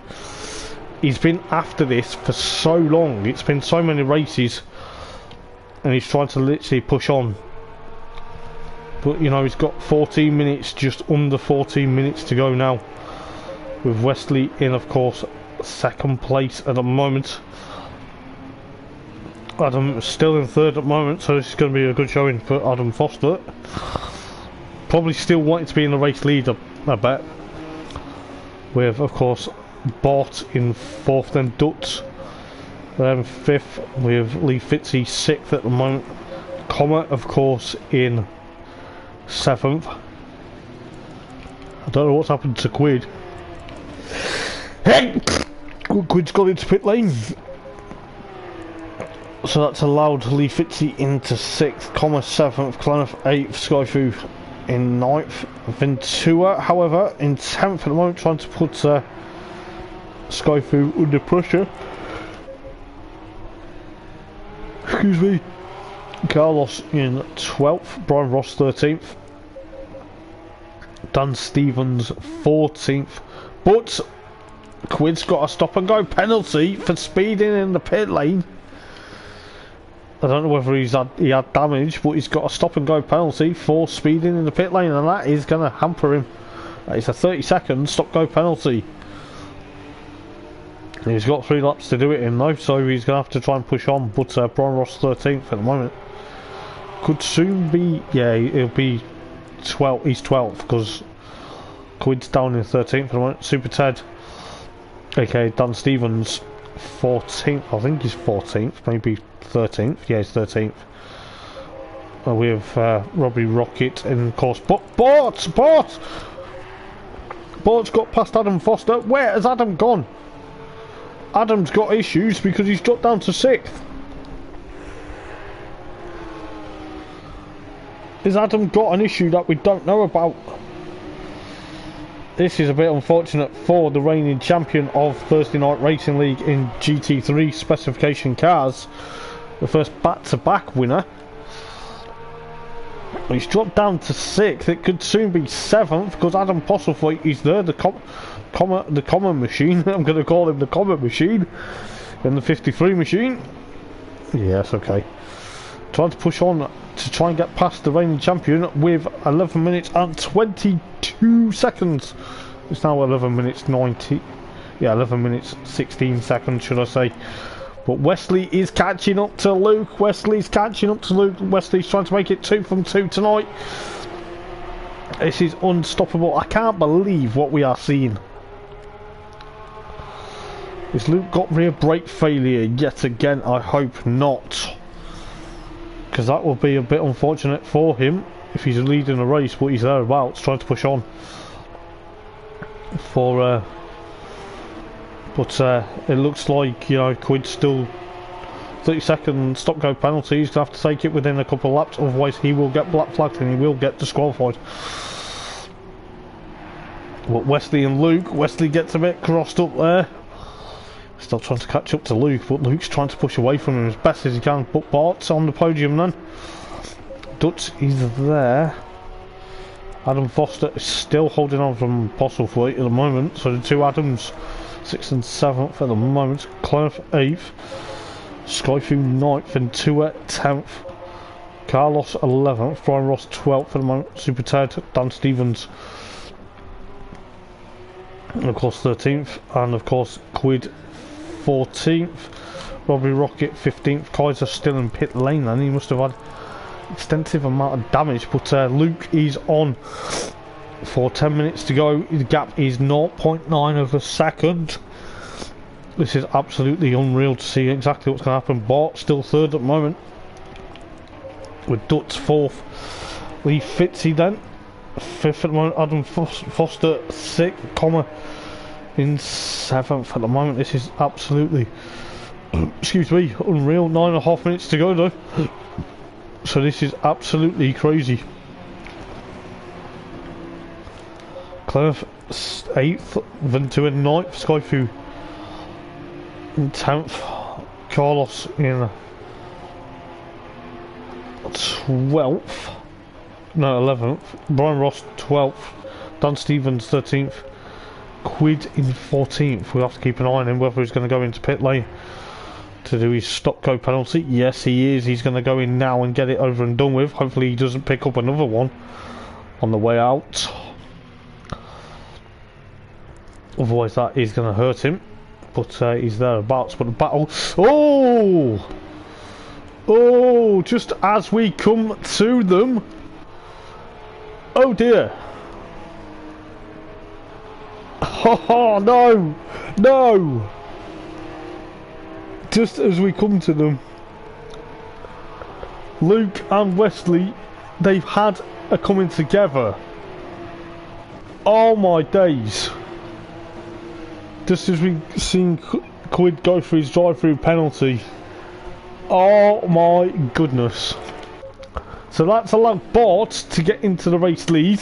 Speaker 1: He's been after this for so long, it's been so many races, and he's trying to literally push on. But you know, he's got 14 minutes, just under 14 minutes to go now, with Wesley in, of course, second place at the moment. Adam still in third at the moment, so this is going to be a good showing for Adam Foster. Probably still wanting to be in the race lead, I bet. With, of course, Bart in fourth, then Dutz, then fifth, with Lee Fitzy sixth at the moment. Comma, of course, in seventh. I don't know what's happened to Quid. Hey! Quid's got into pit lane. So that's allowed Lee Fitzy into 6th, 7th, Clonif 8th, Skyfu in 9th. Ventura, however, in 10th at the moment, trying to put Skyfu under pressure. Excuse me. Carlos in 12th, Brian Ross 13th, Dan Stevens 14th, but Quid's got a stop and go penalty for speeding in the pit lane. I don't know whether he had damage, but he's got a stop and go penalty for speeding in the pit lane, and that is going to hamper him. It's a 30-second stop go penalty. He's got 3 laps to do it in though, so he's going to have to try and push on. But Brian Ross 13th at the moment. Could soon be, yeah, it'll be 12. He's 12th because Quid's down in 13th at the moment. Super Ted, aka Dan Stevens, 14th. I think he's 14th, maybe 13th. Yeah, he's 13th. We have Robbie Rocket in, of course. Bort's got past Adam Foster. Where has Adam gone? Adam's got issues because he's dropped down to 6th. Has Adam got an issue that we don't know about? This is a bit unfortunate for the reigning champion of Thursday Night Racing League in GT3 specification cars. The first back-to-back winner. He's dropped down to 6th. It could soon be 7th because Adam Postlethwaite is there, the common machine. I'm going to call him the common machine. And the 53 machine. Yes, okay. Trying to push on to try and get past the reigning champion with 11 minutes and 22 seconds. It's now 11 minutes 90. Yeah, 11 minutes 16 seconds, should I say. But Wesley is catching up to Luke. Wesley's catching up to Luke. Wesley's trying to make it 2 from 2 tonight. This is unstoppable. I can't believe what we are seeing. Has Luke got rear brake failure yet again? I hope not. Because that will be a bit unfortunate for him if he's leading a race, but he's thereabouts, trying to push on. But it looks like, you know, Quid's still 30-second stop-go penalty. He's going to have to take it within a couple of laps, otherwise he will get black flagged and he will get disqualified. But Wesley and Luke, Wesley gets a bit crossed up there. Still trying to catch up to Luke, but Luke's trying to push away from him as best as he can. But Bart's on the podium then. Dutz is there. Adam Foster is still holding on from Postlethwaite at the moment. So the two Adams, 6th and 7th at the moment. Clonif 8th. Skyfu 9th and Tua 10th. Carlos 11th. Brian Ross 12th at the moment. Super Ted, Dan Stevens, and of course 13th. And of course Quid 14th. Robbie Rocket 15th. Kaiser still in pit lane, and he must have had extensive amount of damage. But Luke is on for 10 minutes to go. The gap is 0.9 of a second. This is absolutely unreal to see exactly what's going to happen. Bart still 3rd at the moment, with Dutz 4th. Lee Fitzy then 5th at the moment. Adam Foster 6th, in 7th at the moment. This is absolutely excuse me, unreal. 9.5 minutes to go though. So this is absolutely crazy. Clonif 8th, Ventura 9th, Skyfu in 10th, Carlos in 12th, no 11th, Brian Ross 12th, Dan Stevens 13th, Quid in 14th. We'll have to keep an eye on him whether he's going to go into pit lane to do his stop go penalty. Yes, he is. He's going to go in now and get it over and done with. Hopefully he doesn't pick up another one on the way out, otherwise that is going to hurt him. But he's thereabouts. But the battle, oh, just as we come to them, oh dear. Oh no, just as we come to them, Luke and Wesley, they've had a coming together. Oh my days. Just as we've seen Quid go for his drive-through penalty, Oh my goodness. So that's allowed Bart to get into the race lead.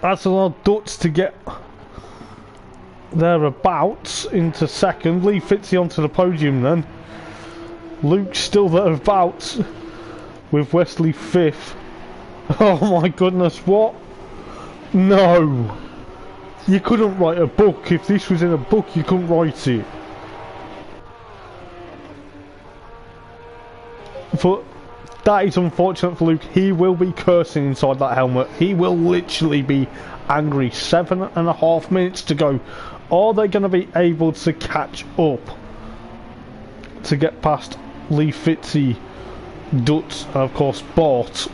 Speaker 1: That's allowed Dutz to get thereabouts into second. Lee Fitzy onto the podium then. Luke's still thereabouts with Wesley fifth. Oh my goodness, what? No. You couldn't write a book. If this was in a book, you couldn't write it. But that is unfortunate for Luke. He will be cursing inside that helmet. He will literally be angry. 7.5 minutes to go. Are they going to be able to catch up to get past Lee Fitzy, Dutz, and of course Bart?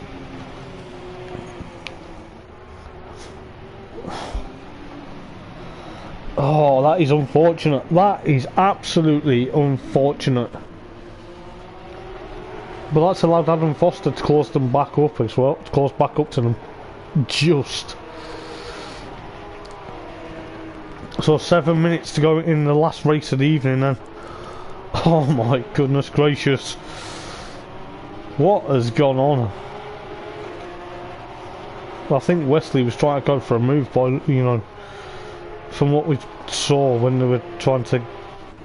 Speaker 1: Oh, that is unfortunate. That is absolutely unfortunate. But that's allowed Adam Foster to close them back up as well. To close back up to them. Just. So 7 minutes to go in the last race of the evening then. Oh my goodness gracious. What has gone on? Well, I think Wesley was trying to go for a move by, you know, from what we saw when they were trying to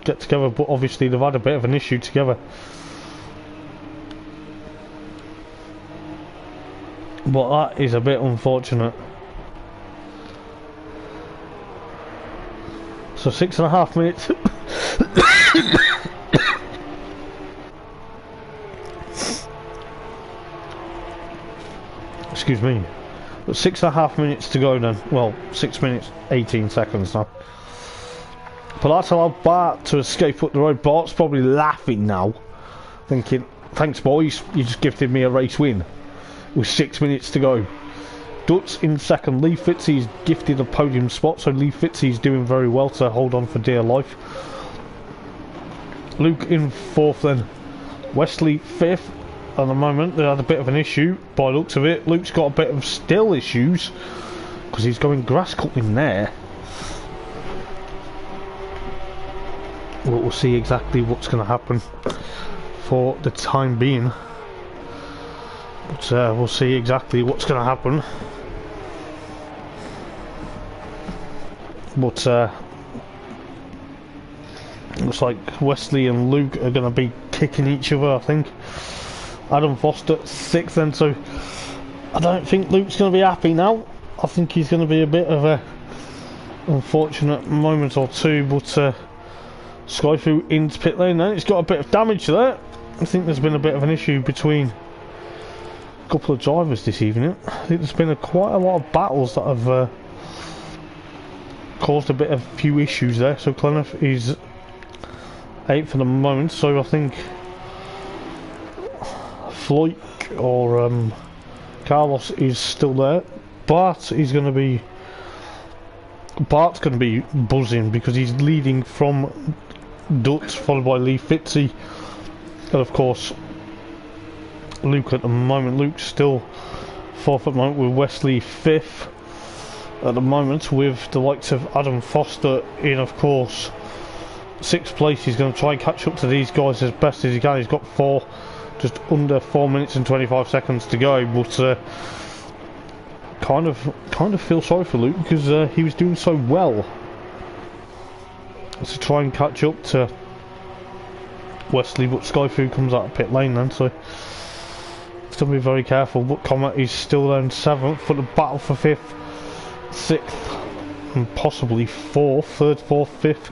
Speaker 1: get together, but obviously they've had a bit of an issue together. But that is a bit unfortunate. So 6.5 minutes. Excuse me. But 6.5 minutes to go then. Well, 6 minutes 18 seconds now. But that's allowed Bart to escape up the road. Bart's probably laughing now, thinking, thanks boys, you just gifted me a race win with 6 minutes to go. Dutz in second. Lee Fitzy's gifted a podium spot, so Lee Fitzy's doing very well to hold on for dear life. Luke in fourth then. Wesley fifth. At the moment they had a bit of an issue by the looks of it. Luke's got a bit of still issues because he's going grass cutting there. Well, we'll see exactly what's going to happen for the time being. But we'll see exactly what's going to happen. But looks like Wesley and Luke are going to be kicking each other, I think. Adam Foster sixth then, so I don't think Luke's going to be happy now. I think he's going to be a bit of a unfortunate moment or two. But Skyfu into pit lane then. It's got a bit of damage there. I think there's been a bit of an issue between a couple of drivers this evening. I think there's been quite a lot of battles that have caused a few issues there. So Cleniff is 8th for the moment, so I think Floyd or Carlos is still there. Bart's going to be buzzing because he's leading from Dutz, followed by Lee Fitzy, and of course Luke at the moment. Luke's still 4th at the moment with Wesley 5th at the moment, with the likes of Adam Foster in, of course, 6th place. He's going to try and catch up to these guys as best as he can. He's got just under 4 minutes and 25 seconds to go, but kind of feel sorry for Luke because he was doing so well to try and catch up to Wesley. But Skyfu comes out of pit lane then, so still be very careful. But Comet is still there in 7th for the battle for 5th, 6th and possibly 4th, 3rd, 4th, 5th,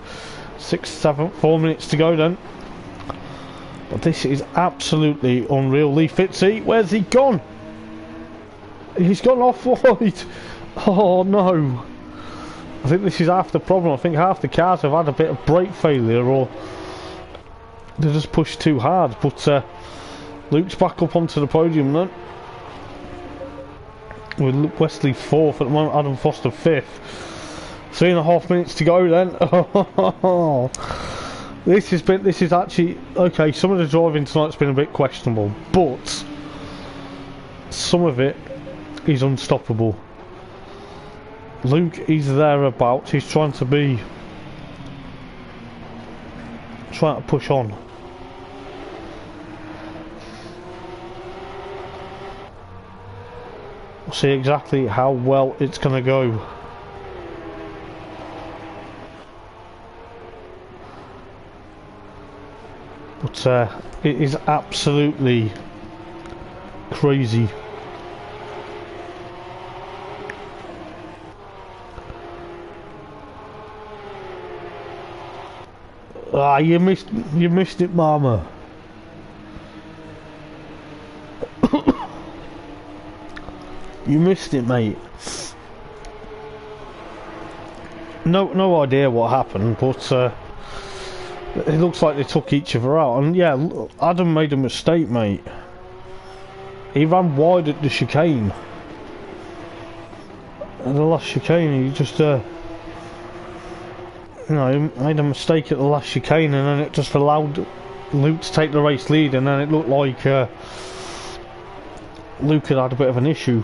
Speaker 1: 6th, 7th. 4 minutes to go then. But this is absolutely unreal. Lee Fitzy, where's he gone? He's gone off wide. Oh no. I think this is half the problem. I think half the cars have had a bit of brake failure, or they just pushed too hard. But Luke's back up onto the podium then, with Wesley 4th at the moment, Adam Foster 5th. 3.5 minutes to go then. This is actually okay. Some of the driving tonight's been a bit questionable, but some of it is unstoppable. Luke is thereabouts. He's trying to push on. We'll see exactly how well it's going to go. But it is absolutely crazy. Ah, you missed it, Mama. You missed it, mate. No idea what happened, but it looks like they took each other out. And yeah, Adam made a mistake, mate. He ran wide at the chicane. At the last chicane, he just you know, he made a mistake at the last chicane, and then it just allowed Luke to take the race lead, and then it looked like Luke had a bit of an issue.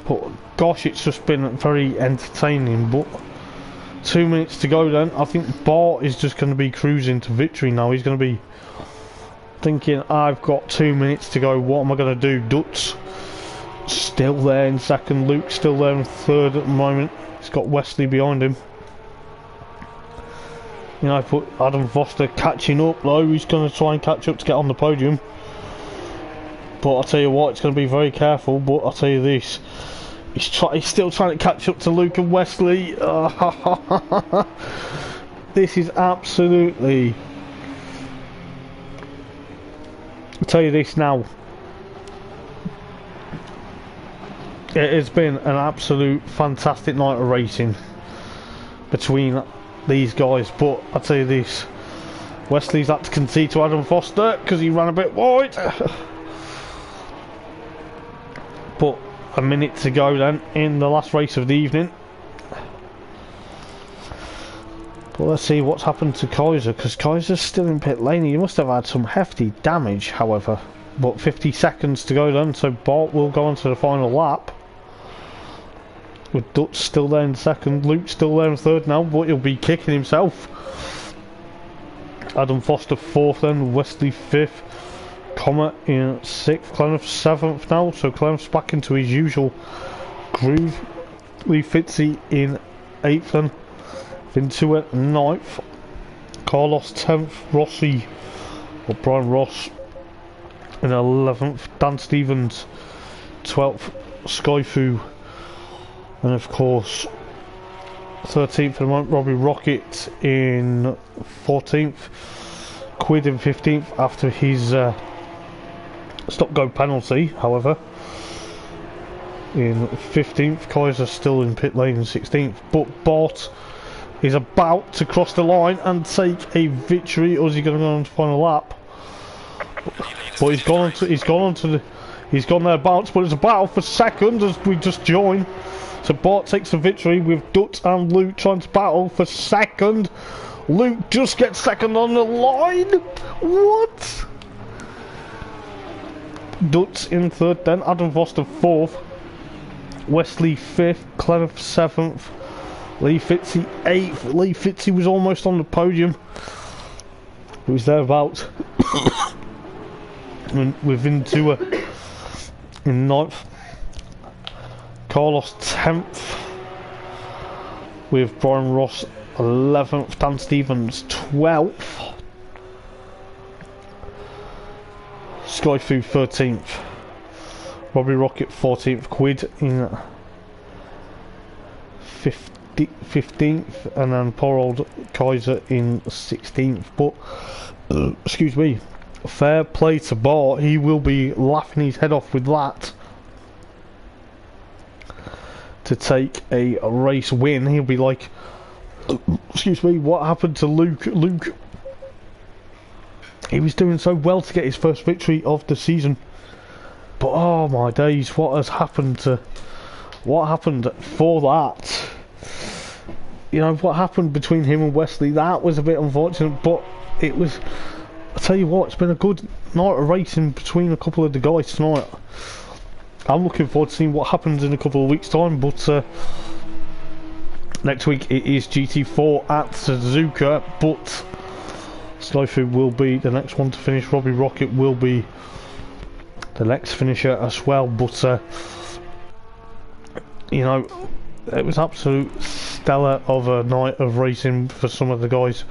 Speaker 1: But gosh, it's just been very entertaining. But 2 minutes to go then. I think Bart is just going to be cruising to victory now. He's going to be thinking, I've got 2 minutes to go, what am I going to do? Dutz still there in second, Luke still there in third at the moment. He's got Wesley behind him. You know, I put Adam Foster catching up though. He's going to try and catch up to get on the podium. But I'll tell you what, it's going to be very careful. But I'll tell you this, he's still trying to catch up to Luke and Wesley. This is absolutely... I'll tell you this now. It has been an absolute fantastic night of racing between these guys, but I'll tell you this, Wesley's had to concede to Adam Foster because he ran a bit wide. But a minute to go then in the last race of the evening. But let's see what's happened to Kaiser, because Kaiser's still in pit lane. He must have had some hefty damage, however. But 50 seconds to go then, so Bart will go on to the final lap. With Dutch still there in second, Luke still there in third now, but he'll be kicking himself. Adam Foster fourth then, Wesley fifth, Comet in sixth, Clenneth seventh now, so Clenneth's back into his usual groove. Lee Fitzy in eighth then, Vintua ninth, Carlos 10th, Rossi, or Brian Ross in 11th, Dan Stevens 12th, Skyfu, and of course 13th at the moment, Robbie Rocket in 14th, Quid in 15th after his stop-go penalty. However, in 15th, Kaiser still in pit lane in 16th, but Bart is about to cross the line and take a victory. Or is he going to go on to the final lap? But he's gone there bounce, but it's a battle for second as we just join. So Bart takes the victory with Dutz and Luke trying to battle for second. Luke just gets second on the line. What? Dutz in third then, Adam Foster fourth, Wesley fifth, Clenneth seventh, Lee Fitzy eighth. Lee Fitzy was almost on the podium. He was thereabouts. With Vintua in ninth, Carlos 10th, with Brian Ross 11th, Dan Stevens 12th, Skyfu 13th, Robbie Rocket 14th, Quid in 15th, and then poor old Kaiser in 16th. But excuse me, fair play to Bart, he will be laughing his head off with that. To take a race win, he'll be like, excuse me, what happened to Luke? Luke, he was doing so well to get his first victory of the season, but oh my days, what happened for that? You know, what happened between him and Wesley, that was a bit unfortunate, but it was, I tell you what, it's been a good night of racing between a couple of the guys tonight. I'm looking forward to seeing what happens in a couple of weeks' time, but next week it is GT4 at Suzuka, but Snowfood will be the next one to finish. Robbie Rocket will be the next finisher as well. But you know, it was absolute stellar of a night of racing for some of the guys.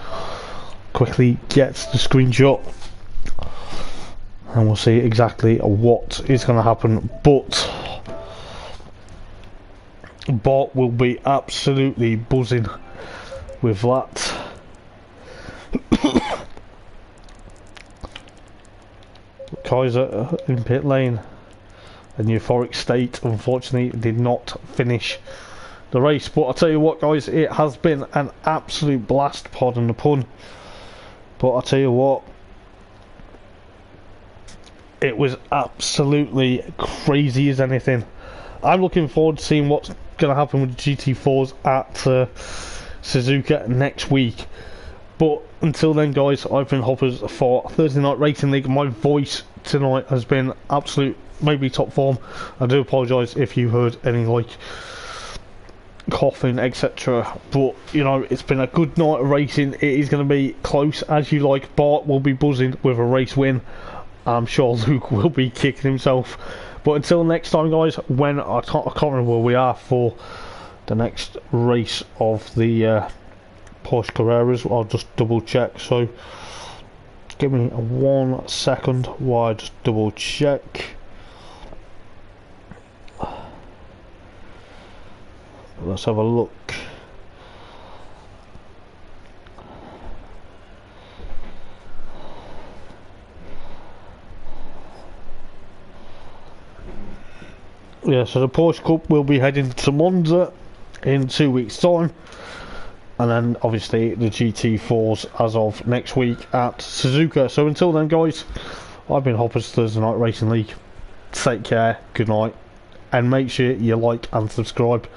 Speaker 1: Quickly gets the screenshot, and we'll see exactly what is going to happen. But Bart will be absolutely buzzing with that. Kaiser in pit lane, and Euphoric State unfortunately did not finish the race. But I'll tell you what, guys, it has been an absolute blast, pardon the pun. But I'll tell you what, it was absolutely crazy as anything. I'm looking forward to seeing what's going to happen with the GT4s at Suzuka next week. But until then, guys, I've been Hoppers for Thursday Night Racing League. My voice tonight has been absolute, maybe top form. I do apologise if you heard any like coughing, etc. But you know, it's been a good night of racing. It is going to be close as you like. Bart will be buzzing with a race win. I'm sure Luke will be kicking himself. But until next time, guys, when I can't remember where we are for the next race of the Porsche Carreras. I'll just double check. So give me 1 second while I just double check. Let's have a look. Yeah, so the Porsche Cup will be heading to Monza in 2 weeks' time, and then obviously the GT4s as of next week at Suzuka. So until then, guys, I've been Hoppers Thursday Night Racing League. Take care, good night, and make sure you like and subscribe.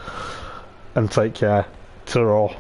Speaker 1: And take care. Ta-ra.